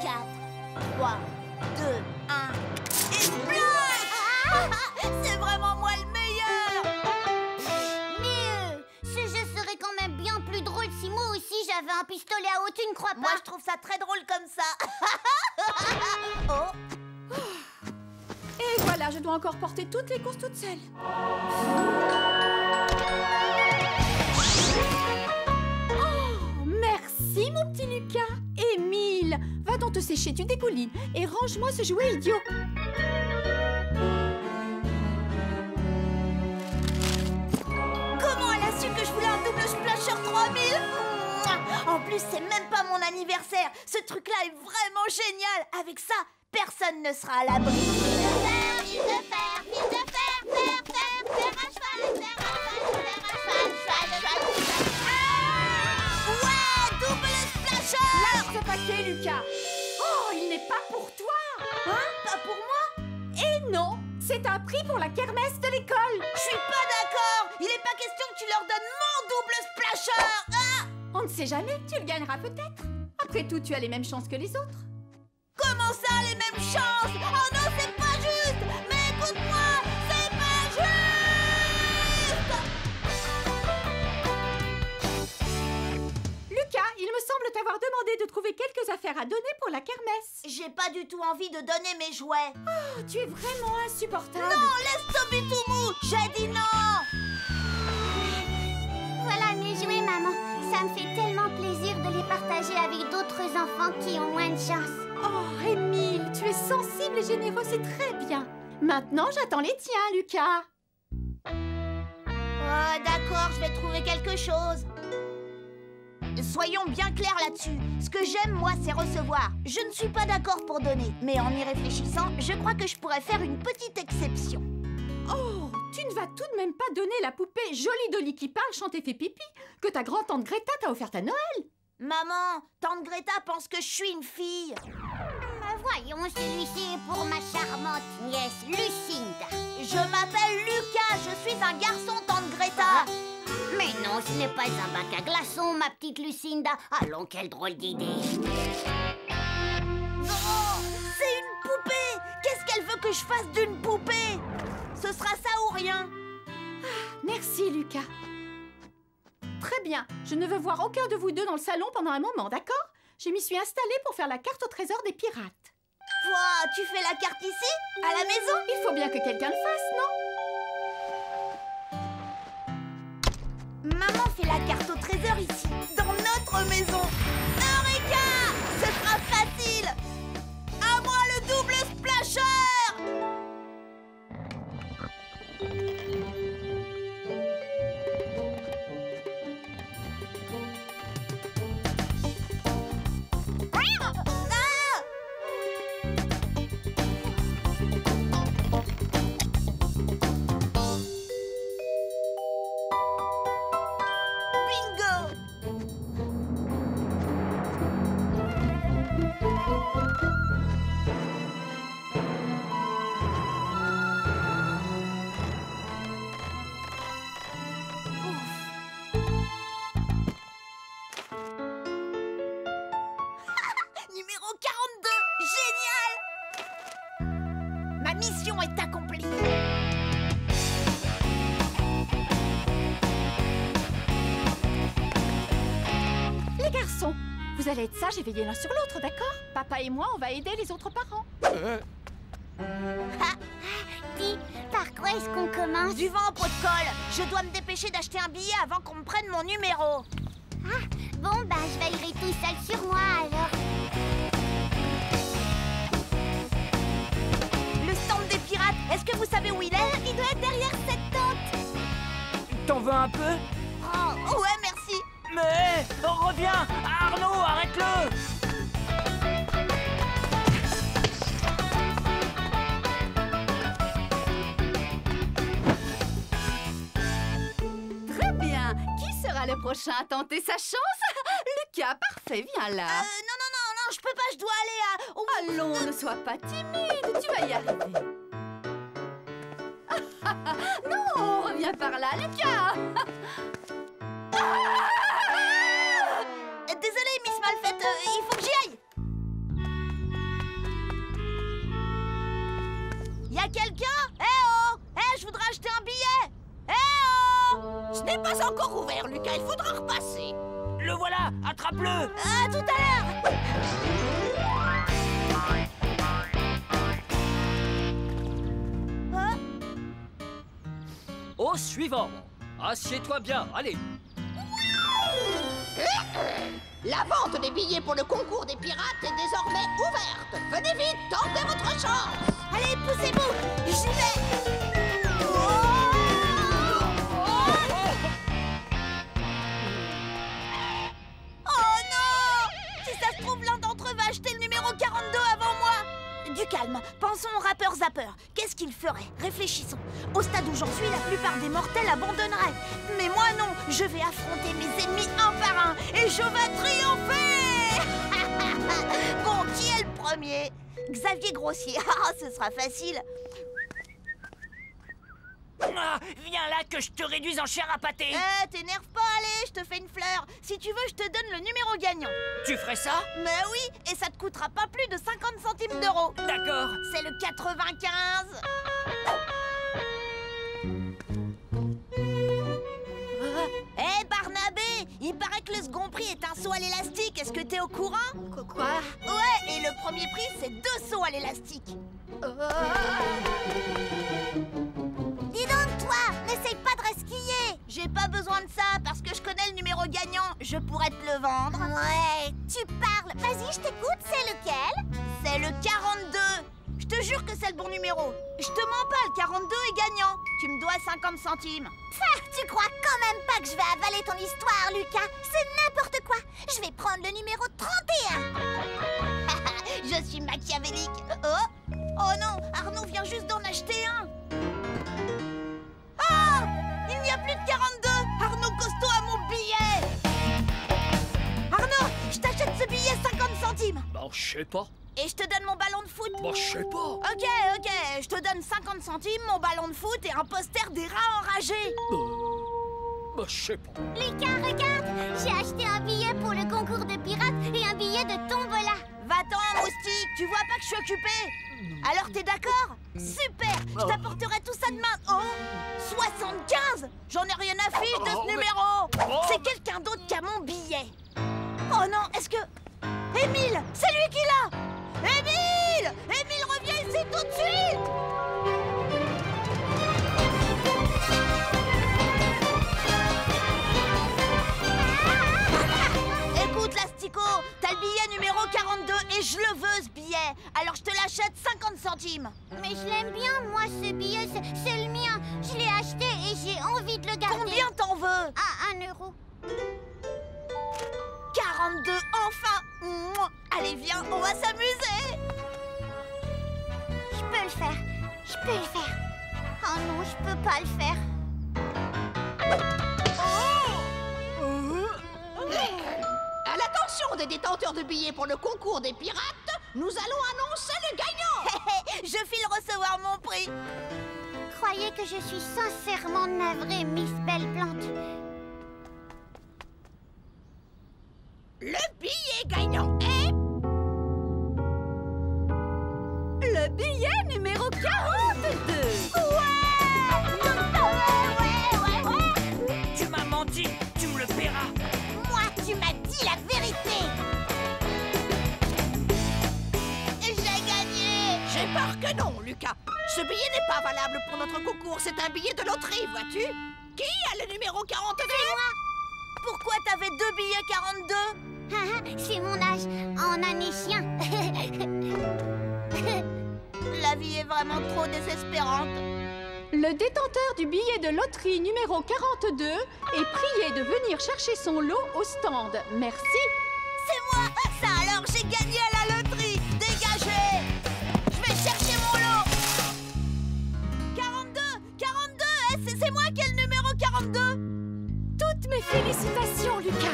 4, 3, 2, 1. C'est vraiment moi le meilleur! Mais ce jeu serait quand même bien plus drôle si moi aussi j'avais un pistolet à eau, tu ne crois pas? Moi, je trouve ça très drôle comme ça. Oh. Et voilà, je dois encore porter toutes les courses toute seule. Oh, merci mon petit Lucas. Émile, va donc te sécher, tu dégoulines. Et range-moi ce jouet idiot. Comment elle a su que je voulais un double splasher 3000? En plus, c'est même pas mon anniversaire. Ce truc-là est vraiment génial. Avec ça, personne ne sera à l'abri. Ouais, double splasher! Lâche ce paquet, Lucas. Oh, il n'est pas pour toi. Hein? Pas pour moi? Et non, c'est un prix pour la kermesse de l'école. Je suis pas d'accord. Il n'est pas question que tu leur donnes mon double splasher. Ah! On ne sait jamais, tu le gagneras peut-être. Après tout, tu as les mêmes chances que les autres. Comment ça, les mêmes chances? Oh non, c'est pas juste! Mais écoute-moi, c'est pas juste! Lucas, il me semble t'avoir demandé de trouver quelques affaires à donner pour la kermesse. J'ai pas du tout envie de donner mes jouets. Oh, tu es vraiment insupportable. Non, laisse tomber tout mou! J'ai dit non! Voilà mes jouets, maman. Ça me fait tellement plaisir de les partager avec d'autres enfants qui ont moins de chance. Oh, Émile, tu es sensible et généreux, c'est très bien. Maintenant, j'attends les tiens, Lucas. Oh, d'accord, je vais trouver quelque chose. Soyons bien clairs là-dessus. Ce que j'aime, moi, c'est recevoir. Je ne suis pas d'accord pour donner. Mais en y réfléchissant, je crois que je pourrais faire une petite exception. Oh, tu ne vas tout de même pas donner la poupée Jolie Dolly qui parle, chante et fait pipi que ta grand-tante Greta t'a offerte à Noël. Maman, tante Greta pense que je suis une fille. Voyons, celui-ci est pour ma charmante nièce Lucinda. Je m'appelle Lucas, je suis un garçon, tante Greta. Mais non, ce n'est pas un bac à glaçons, ma petite Lucinda. Allons, quelle drôle d'idée. Non, c'est une poupée. Qu'est-ce qu'elle veut que je fasse d'une poupée? Ce sera ça ou rien. Merci, Lucas. Très bien, je ne veux voir aucun de vous deux dans le salon pendant un moment, d'accord? Je m'y suis installée pour faire la carte au trésor des pirates. Toi, tu fais la carte ici? À la maison? Il faut bien que quelqu'un le fasse, non? Maman fait la carte au trésor ici, dans notre maison. Eureka! Ce sera facile. À moi le double splasher! Numéro 42! Génial! Ma mission est accomplie! Les garçons, vous allez être sages et veiller l'un sur l'autre, d'accord? Papa et moi, on va aider les autres parents. Dis, par quoi est-ce qu'on commence? Du vent au pot de colle! Je dois me dépêcher d'acheter un billet avant qu'on me prenne mon numéro! Ah, bon, bah, je veillerai tout seul sur moi, alors. Le stand des pirates, est-ce que vous savez où il est? Il doit être derrière cette tente! T'en veux un peu? Oh, sera le prochain à tenter sa chance? Lucas, parfait, viens là. Non, je peux pas, je dois aller à... Allons, ne sois pas timide, tu vas y arriver. Non, reviens par là, Lucas. Désolée, Miss Malfaite, il faut que j'y aille. Y'a quelqu'un? Je voudrais acheter un billet. Ce n'est pas encore ouvert, Lucas, il faudra repasser. Le voilà, attrape-le. À tout à l'heure. Au suivant. Assieds-toi bien, allez. La vente des billets pour le concours des pirates est désormais ouverte. Venez vite, tentez votre chance. Allez, poussez-vous. J'y vais. Oh non! Si ça se trouve, l'un d'entre eux va acheter le numéro 42 avant moi. Du calme, pensons au rappeur Zapper. Qu'est-ce qu'il ferait? Réfléchissons. Au stade où j'en suis, la plupart des mortels abandonneraient. Mais moi non, je vais affronter mes ennemis un par un et je vais triompher. Bon, qui est le premier? Xavier Grossier. Ah, ce sera facile. Ah, viens là que je te réduise en chair à pâté. T'énerve pas, allez, je te fais une fleur. Si tu veux, je te donne le numéro gagnant. Tu ferais ça? Mais oui, et ça te coûtera pas plus de 50 centimes d'euros. D'accord. C'est le 95. Barnabé, il paraît que le second prix est un saut à l'élastique. Est-ce que t'es au courant? Quoi? Ouais, et le premier prix, c'est 2 sauts à l'élastique. Dis donc, toi, n'essaye pas de resquiller. J'ai pas besoin de ça, parce que je connais le numéro gagnant. Je pourrais te le vendre. Ouais, tu parles. Vas-y, je t'écoute, c'est lequel? C'est le 42. Je te jure que c'est le bon numéro. Je te mens pas, le 42 est gagnant. Tu me dois 50 centimes. Tu crois quand même pas que je vais avaler ton histoire, Lucas? C'est n'importe quoi. Je vais prendre le numéro 31. Je suis machiavélique. Oh non, Arnaud vient juste d'en acheter un. Ah! Il n'y a plus de 42. Arnaud Costaud a mon billet. Arnaud, je t'achète ce billet 50 centimes. Bah, je sais pas. Et je te donne mon ballon de foot. Bah, je sais pas. Ok, je te donne 50 centimes, mon ballon de foot et un poster des rats enragés. Bah, je sais pas. Lucas, regarde, j'ai acheté un billet pour le concours de pirates et un billet de tombola. Va-t'en, moustique, tu vois pas que je suis occupée? Alors t'es d'accord? Super, je t'apporterai tout ça demain. 75? J'en ai rien à fiche de ce numéro. C'est quelqu'un d'autre qui a mon billet. Oh non, est-ce que... Émile, c'est lui qui l'a. Émile! Émile, reviens ici tout de suite! Écoute, l'Astico, t'as le billet numéro 42 et je le veux, ce billet. Alors je te l'achète 50 centimes. Mais je l'aime bien, moi, ce billet, c'est le mien. Je l'ai acheté et j'ai envie de le garder. Combien t'en veux? À 1 euro. 42, enfin! Allez, viens, on va s'amuser! Je peux le faire. Je peux le faire. Oh non, je peux pas le faire. À l'attention des détenteurs de billets pour le concours des pirates, nous allons annoncer le gagnant. Je file recevoir mon prix. Croyez que je suis sincèrement navrée, Miss Belle-Plante. Le billet gagnant est... Le billet numéro 42. Ouais. Tu m'as menti, tu me le paieras. Moi, tu m'as dit la vérité. J'ai gagné. J'ai peur que non, Lucas. Ce billet n'est pas valable pour notre concours. C'est un billet de loterie, vois-tu? Qui a le numéro 42? C'est moi. Pourquoi t'avais 2 billets 42? C'est mon âge, en année chien. La vie est vraiment trop désespérante. Le détenteur du billet de loterie numéro 42 est prié de venir chercher son lot au stand. Merci. C'est moi. Ça alors, j'ai gagné à la loterie. Dégagez. Je vais chercher mon lot. 42, c'est moi qui ai le numéro 42. Toutes mes félicitations. Félicitations, Lucas.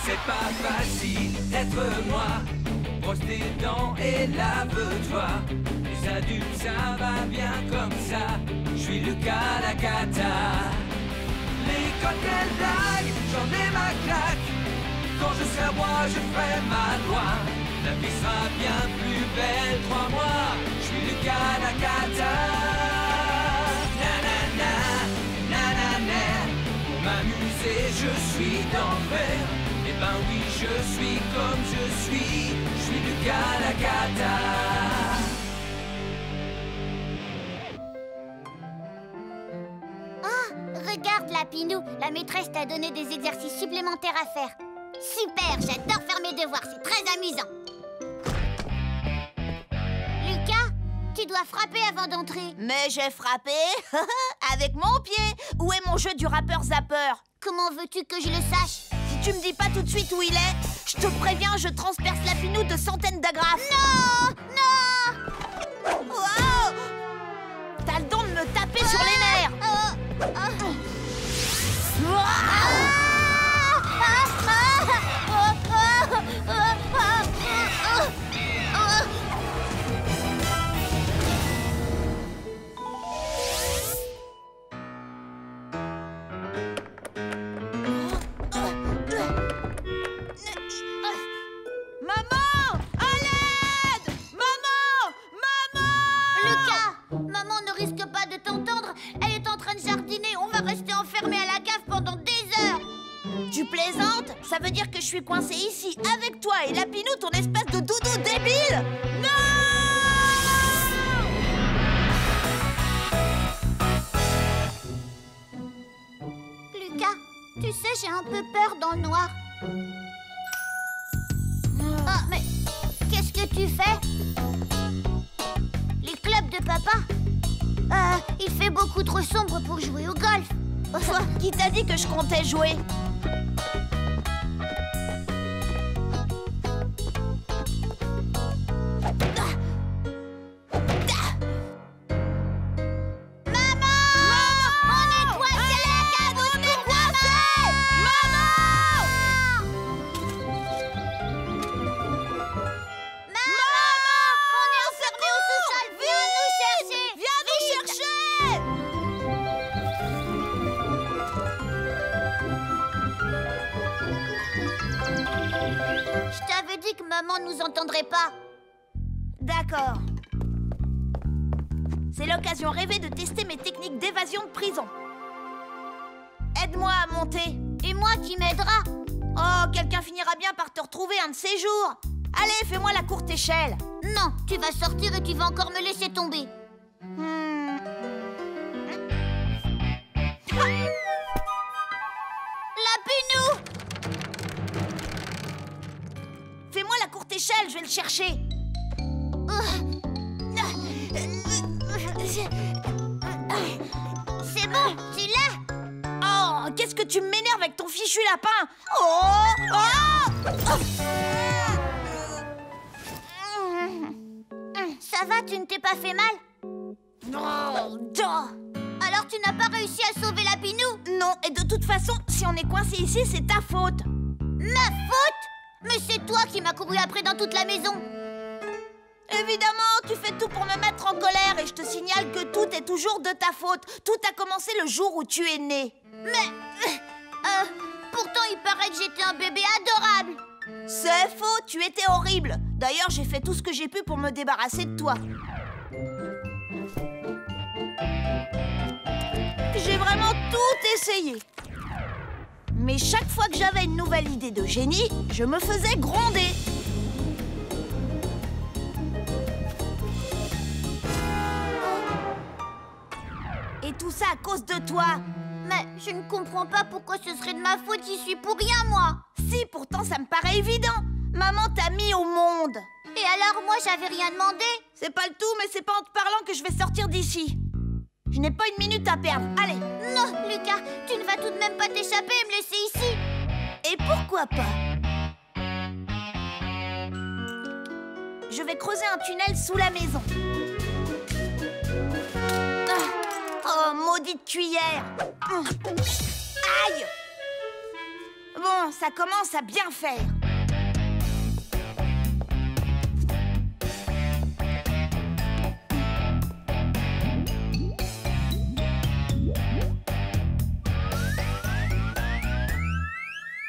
C'est pas facile d'être moi. Brosse tes dents et lave-toi. Les adultes, ça va bien comme ça. Je suis Lucas Lacata. Les cocktails blagues, j'en ai ma claque. Quand je serai roi, je ferai ma loi. La vie sera bien plus belle, crois-moi. Je suis Lucas Lacata. Nanana, nanana. Pour m'amuser, je suis d'enfer. Eh ben oui, je suis comme je suis Lucas Lacata. Oh, regarde Lapinou, la maîtresse t'a donné des exercices supplémentaires à faire. Super, j'adore faire mes devoirs, c'est très amusant. Lucas, tu dois frapper avant d'entrer. Mais j'ai frappé avec mon pied. Où est mon jeu du rappeur zapper? Comment veux-tu que je le sache? Si tu me dis pas tout de suite où il est, je te préviens, je transperce Lapinou de centaines d'agrafes. Non! Non! Wow! T'as le don de me taper sur les nerfs. Tu plaisantes? Ça veut dire que je suis coincée ici avec toi et Lapinou, ton espèce de doudou débile? Non! Lucas, tu sais, j'ai un peu peur dans le noir. Oh, mais qu'est-ce que tu fais? Les clubs de papa? Il fait beaucoup trop sombre pour jouer au golf. Qui t'a dit que je comptais jouer? Maman nous entendrait pas. D'accord. C'est l'occasion rêvée de tester mes techniques d'évasion de prison. Aide-moi à monter. Et moi qui m'aidera. Oh, quelqu'un finira bien par te retrouver un de ces jours. Allez, fais-moi la courte échelle. Non, tu vas sortir et tu vas encore me laisser tomber. Lapinou! Fais-moi la courte échelle, je vais le chercher. C'est bon, tu l'as? Oh, qu'est-ce que tu m'énerves avec ton fichu lapin? Oh! Ça va, tu ne t'es pas fait mal? Non. Alors tu n'as pas réussi à sauver Lapinou? Non, et de toute façon, si on est coincé ici, c'est ta faute. Ma faute? Mais c'est toi qui m'as couru après dans toute la maison. Évidemment, tu fais tout pour me mettre en colère et je te signale que tout est toujours de ta faute. Tout a commencé le jour où tu es né. Mais... pourtant, il paraît que j'étais un bébé adorable. C'est faux, tu étais horrible. D'ailleurs, j'ai fait tout ce que j'ai pu pour me débarrasser de toi. vraiment tout essayé. Mais chaque fois que j'avais une nouvelle idée de génie, je me faisais gronder. Et tout ça à cause de toi. Mais je ne comprends pas pourquoi ce serait de ma faute, j'y suis pour rien, moi. Si, pourtant ça me paraît évident. Maman t'a mis au monde. Et alors, moi, j'avais rien demandé. C'est pas le tout, mais c'est pas en te parlant que je vais sortir d'ici. Je n'ai pas une minute à perdre. Allez. Non, Lucas, tu ne vas tout de même pas t'échapper et me laisser ici. Et pourquoi pas? Je vais creuser un tunnel sous la maison. Oh, maudite cuillère! Aïe! Bon, ça commence à bien faire.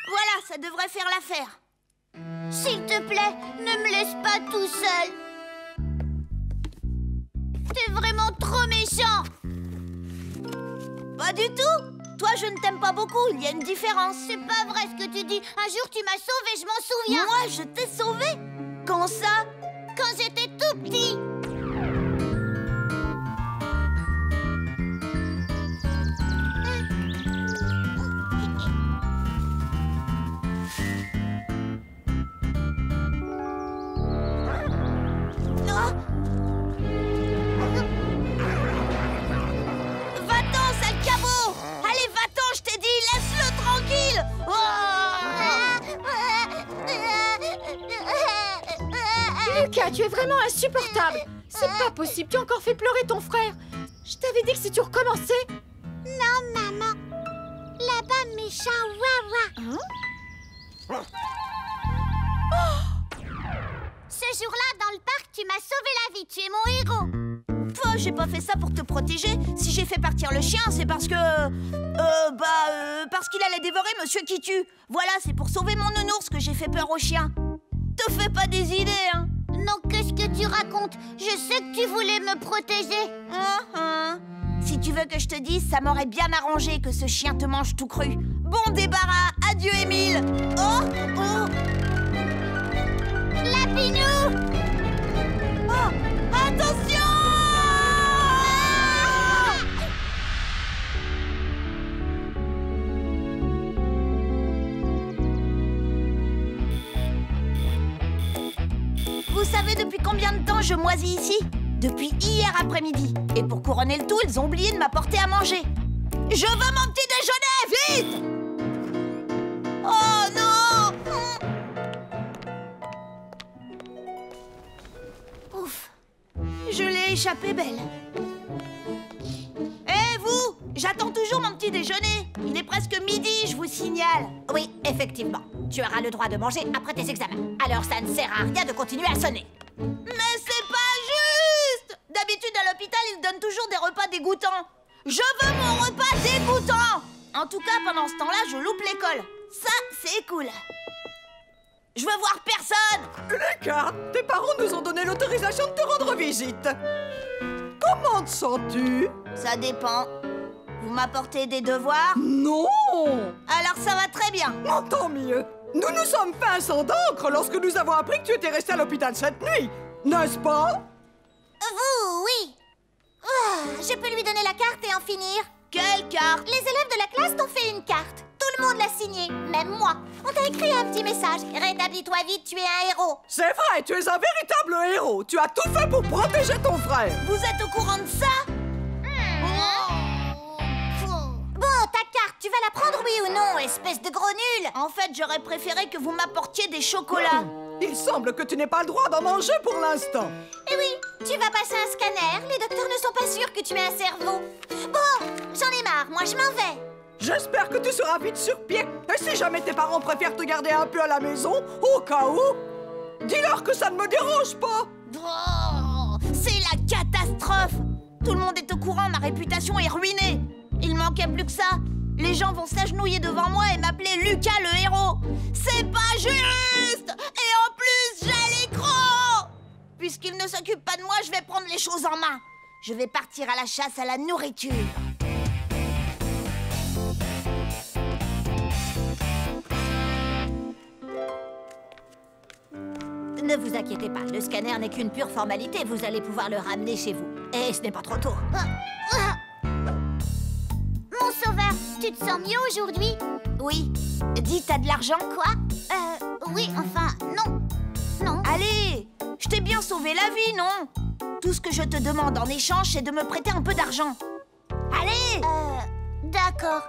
Voilà, ça devrait faire l'affaire. S'il te plaît, ne me laisse pas tout seul. T'es vraiment trop méchant. Pas du tout. Toi, je ne t'aime pas beaucoup, il y a une différence. C'est pas vrai ce que tu dis. Un jour, tu m'as sauvée, je m'en souviens. Moi, je t'ai sauvée? Quand ça? Quand j'étais tout petit. Lucas, tu es vraiment insupportable. C'est pas possible, tu as encore fait pleurer ton frère. Je t'avais dit que si tu recommençais... Non, maman. Là-bas, méchant Wawa. Hein? Ce jour-là, dans le parc, tu m'as sauvé la vie. Tu es mon héros. Toi, j'ai pas fait ça pour te protéger. Si j'ai fait partir le chien, c'est parce que... parce qu'il allait dévorer Monsieur qui tue. Voilà, c'est pour sauver mon nounours que j'ai fait peur au chien. Te fais pas des idées, hein. Non, qu'est-ce que tu racontes? Je sais que tu voulais me protéger. Si tu veux que je te dise, ça m'aurait bien arrangé que ce chien te mange tout cru. Bon débarras, adieu Émile. Oh, oh. Lapinou! Oh, attention! Vous savez depuis combien de temps je moisis ici? Depuis hier après-midi. Et pour couronner le tout, ils ont oublié de m'apporter à manger. Je veux mon petit déjeuner, vite! Oh non! Ouf. Je l'ai échappé belle. Eh vous! J'attends toujours mon petit déjeuner. Il est presque midi, je vous signale. Oui, effectivement. Tu auras le droit de manger après tes examens. Alors ça ne sert à rien de continuer à sonner. Mais c'est pas juste! D'habitude, à l'hôpital, ils donnent toujours des repas dégoûtants. Je veux mon repas dégoûtant! En tout cas, pendant ce temps-là, je loupe l'école. Ça, c'est cool. Je veux voir personne! Lucas, tes parents nous ont donné l'autorisation de te rendre visite. Comment te sens-tu? Ça dépend. Vous m'apportez des devoirs? Non! Alors ça va très bien. Oh, tant mieux. Nous nous sommes fait un sang d'encre lorsque nous avons appris que tu étais resté à l'hôpital cette nuit, n'est-ce pas? Vous, oui. Je peux lui donner la carte et en finir. Quelle carte? Les élèves de la classe t'ont fait une carte. Tout le monde l'a signée, même moi. On t'a écrit un petit message. Rétablis-toi vite, tu es un héros. C'est vrai, tu es un véritable héros. Tu as tout fait pour protéger ton frère. Vous êtes au courant de ça? Bon, ta carte, tu vas la prendre, oui ou non, espèce de gros nul? En fait, j'aurais préféré que vous m'apportiez des chocolats. Il semble que tu n'aies pas le droit d'en manger pour l'instant. Eh oui, tu vas passer un scanner. Les docteurs ne sont pas sûrs que tu aies un cerveau. Bon, j'en ai marre, moi je m'en vais. J'espère que tu seras vite sur pied. Et si jamais tes parents préfèrent te garder un peu à la maison, au cas où, dis-leur que ça ne me dérange pas. Oh, c'est la catastrophe. Tout le monde est au courant, ma réputation est ruinée. Il manquait plus que ça. Les gens vont s'agenouiller devant moi et m'appeler Lucas le héros. C'est pas juste. Et en plus, j'ai les crocs. Puisqu'il ne s'occupe pas de moi, je vais prendre les choses en main. Je vais partir à la chasse à la nourriture. Ne vous inquiétez pas, le scanner n'est qu'une pure formalité. Vous allez pouvoir le ramener chez vous. Et ce n'est pas trop tôt. Mon sauveur, tu te sens mieux aujourd'hui? Oui. Dis, t'as de l'argent? Quoi? Oui, enfin, non. Non. Allez, je t'ai bien sauvé la vie, non? Tout ce que je te demande en échange, c'est de me prêter un peu d'argent. Allez! D'accord.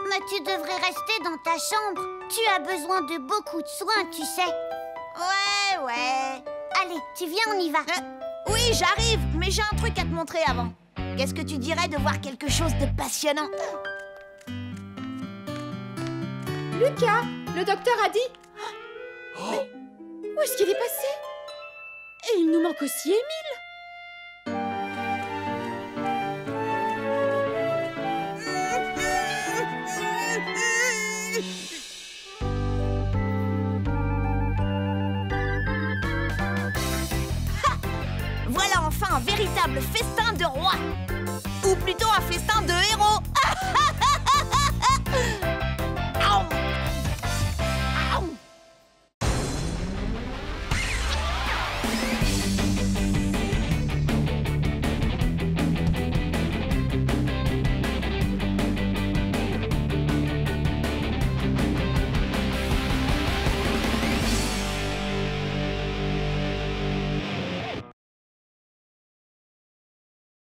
Mais tu devrais rester dans ta chambre. Tu as besoin de beaucoup de soins, tu sais. Ouais. Allez, tu viens, on y va. Oui, j'arrive, mais j'ai un truc à te montrer avant. Qu'est-ce que tu dirais de voir quelque chose de passionnant? Lucas, le docteur a dit... Mais où est-ce qu'il est passé? Et il nous manque aussi Émile. Voilà enfin un véritable festin de roi.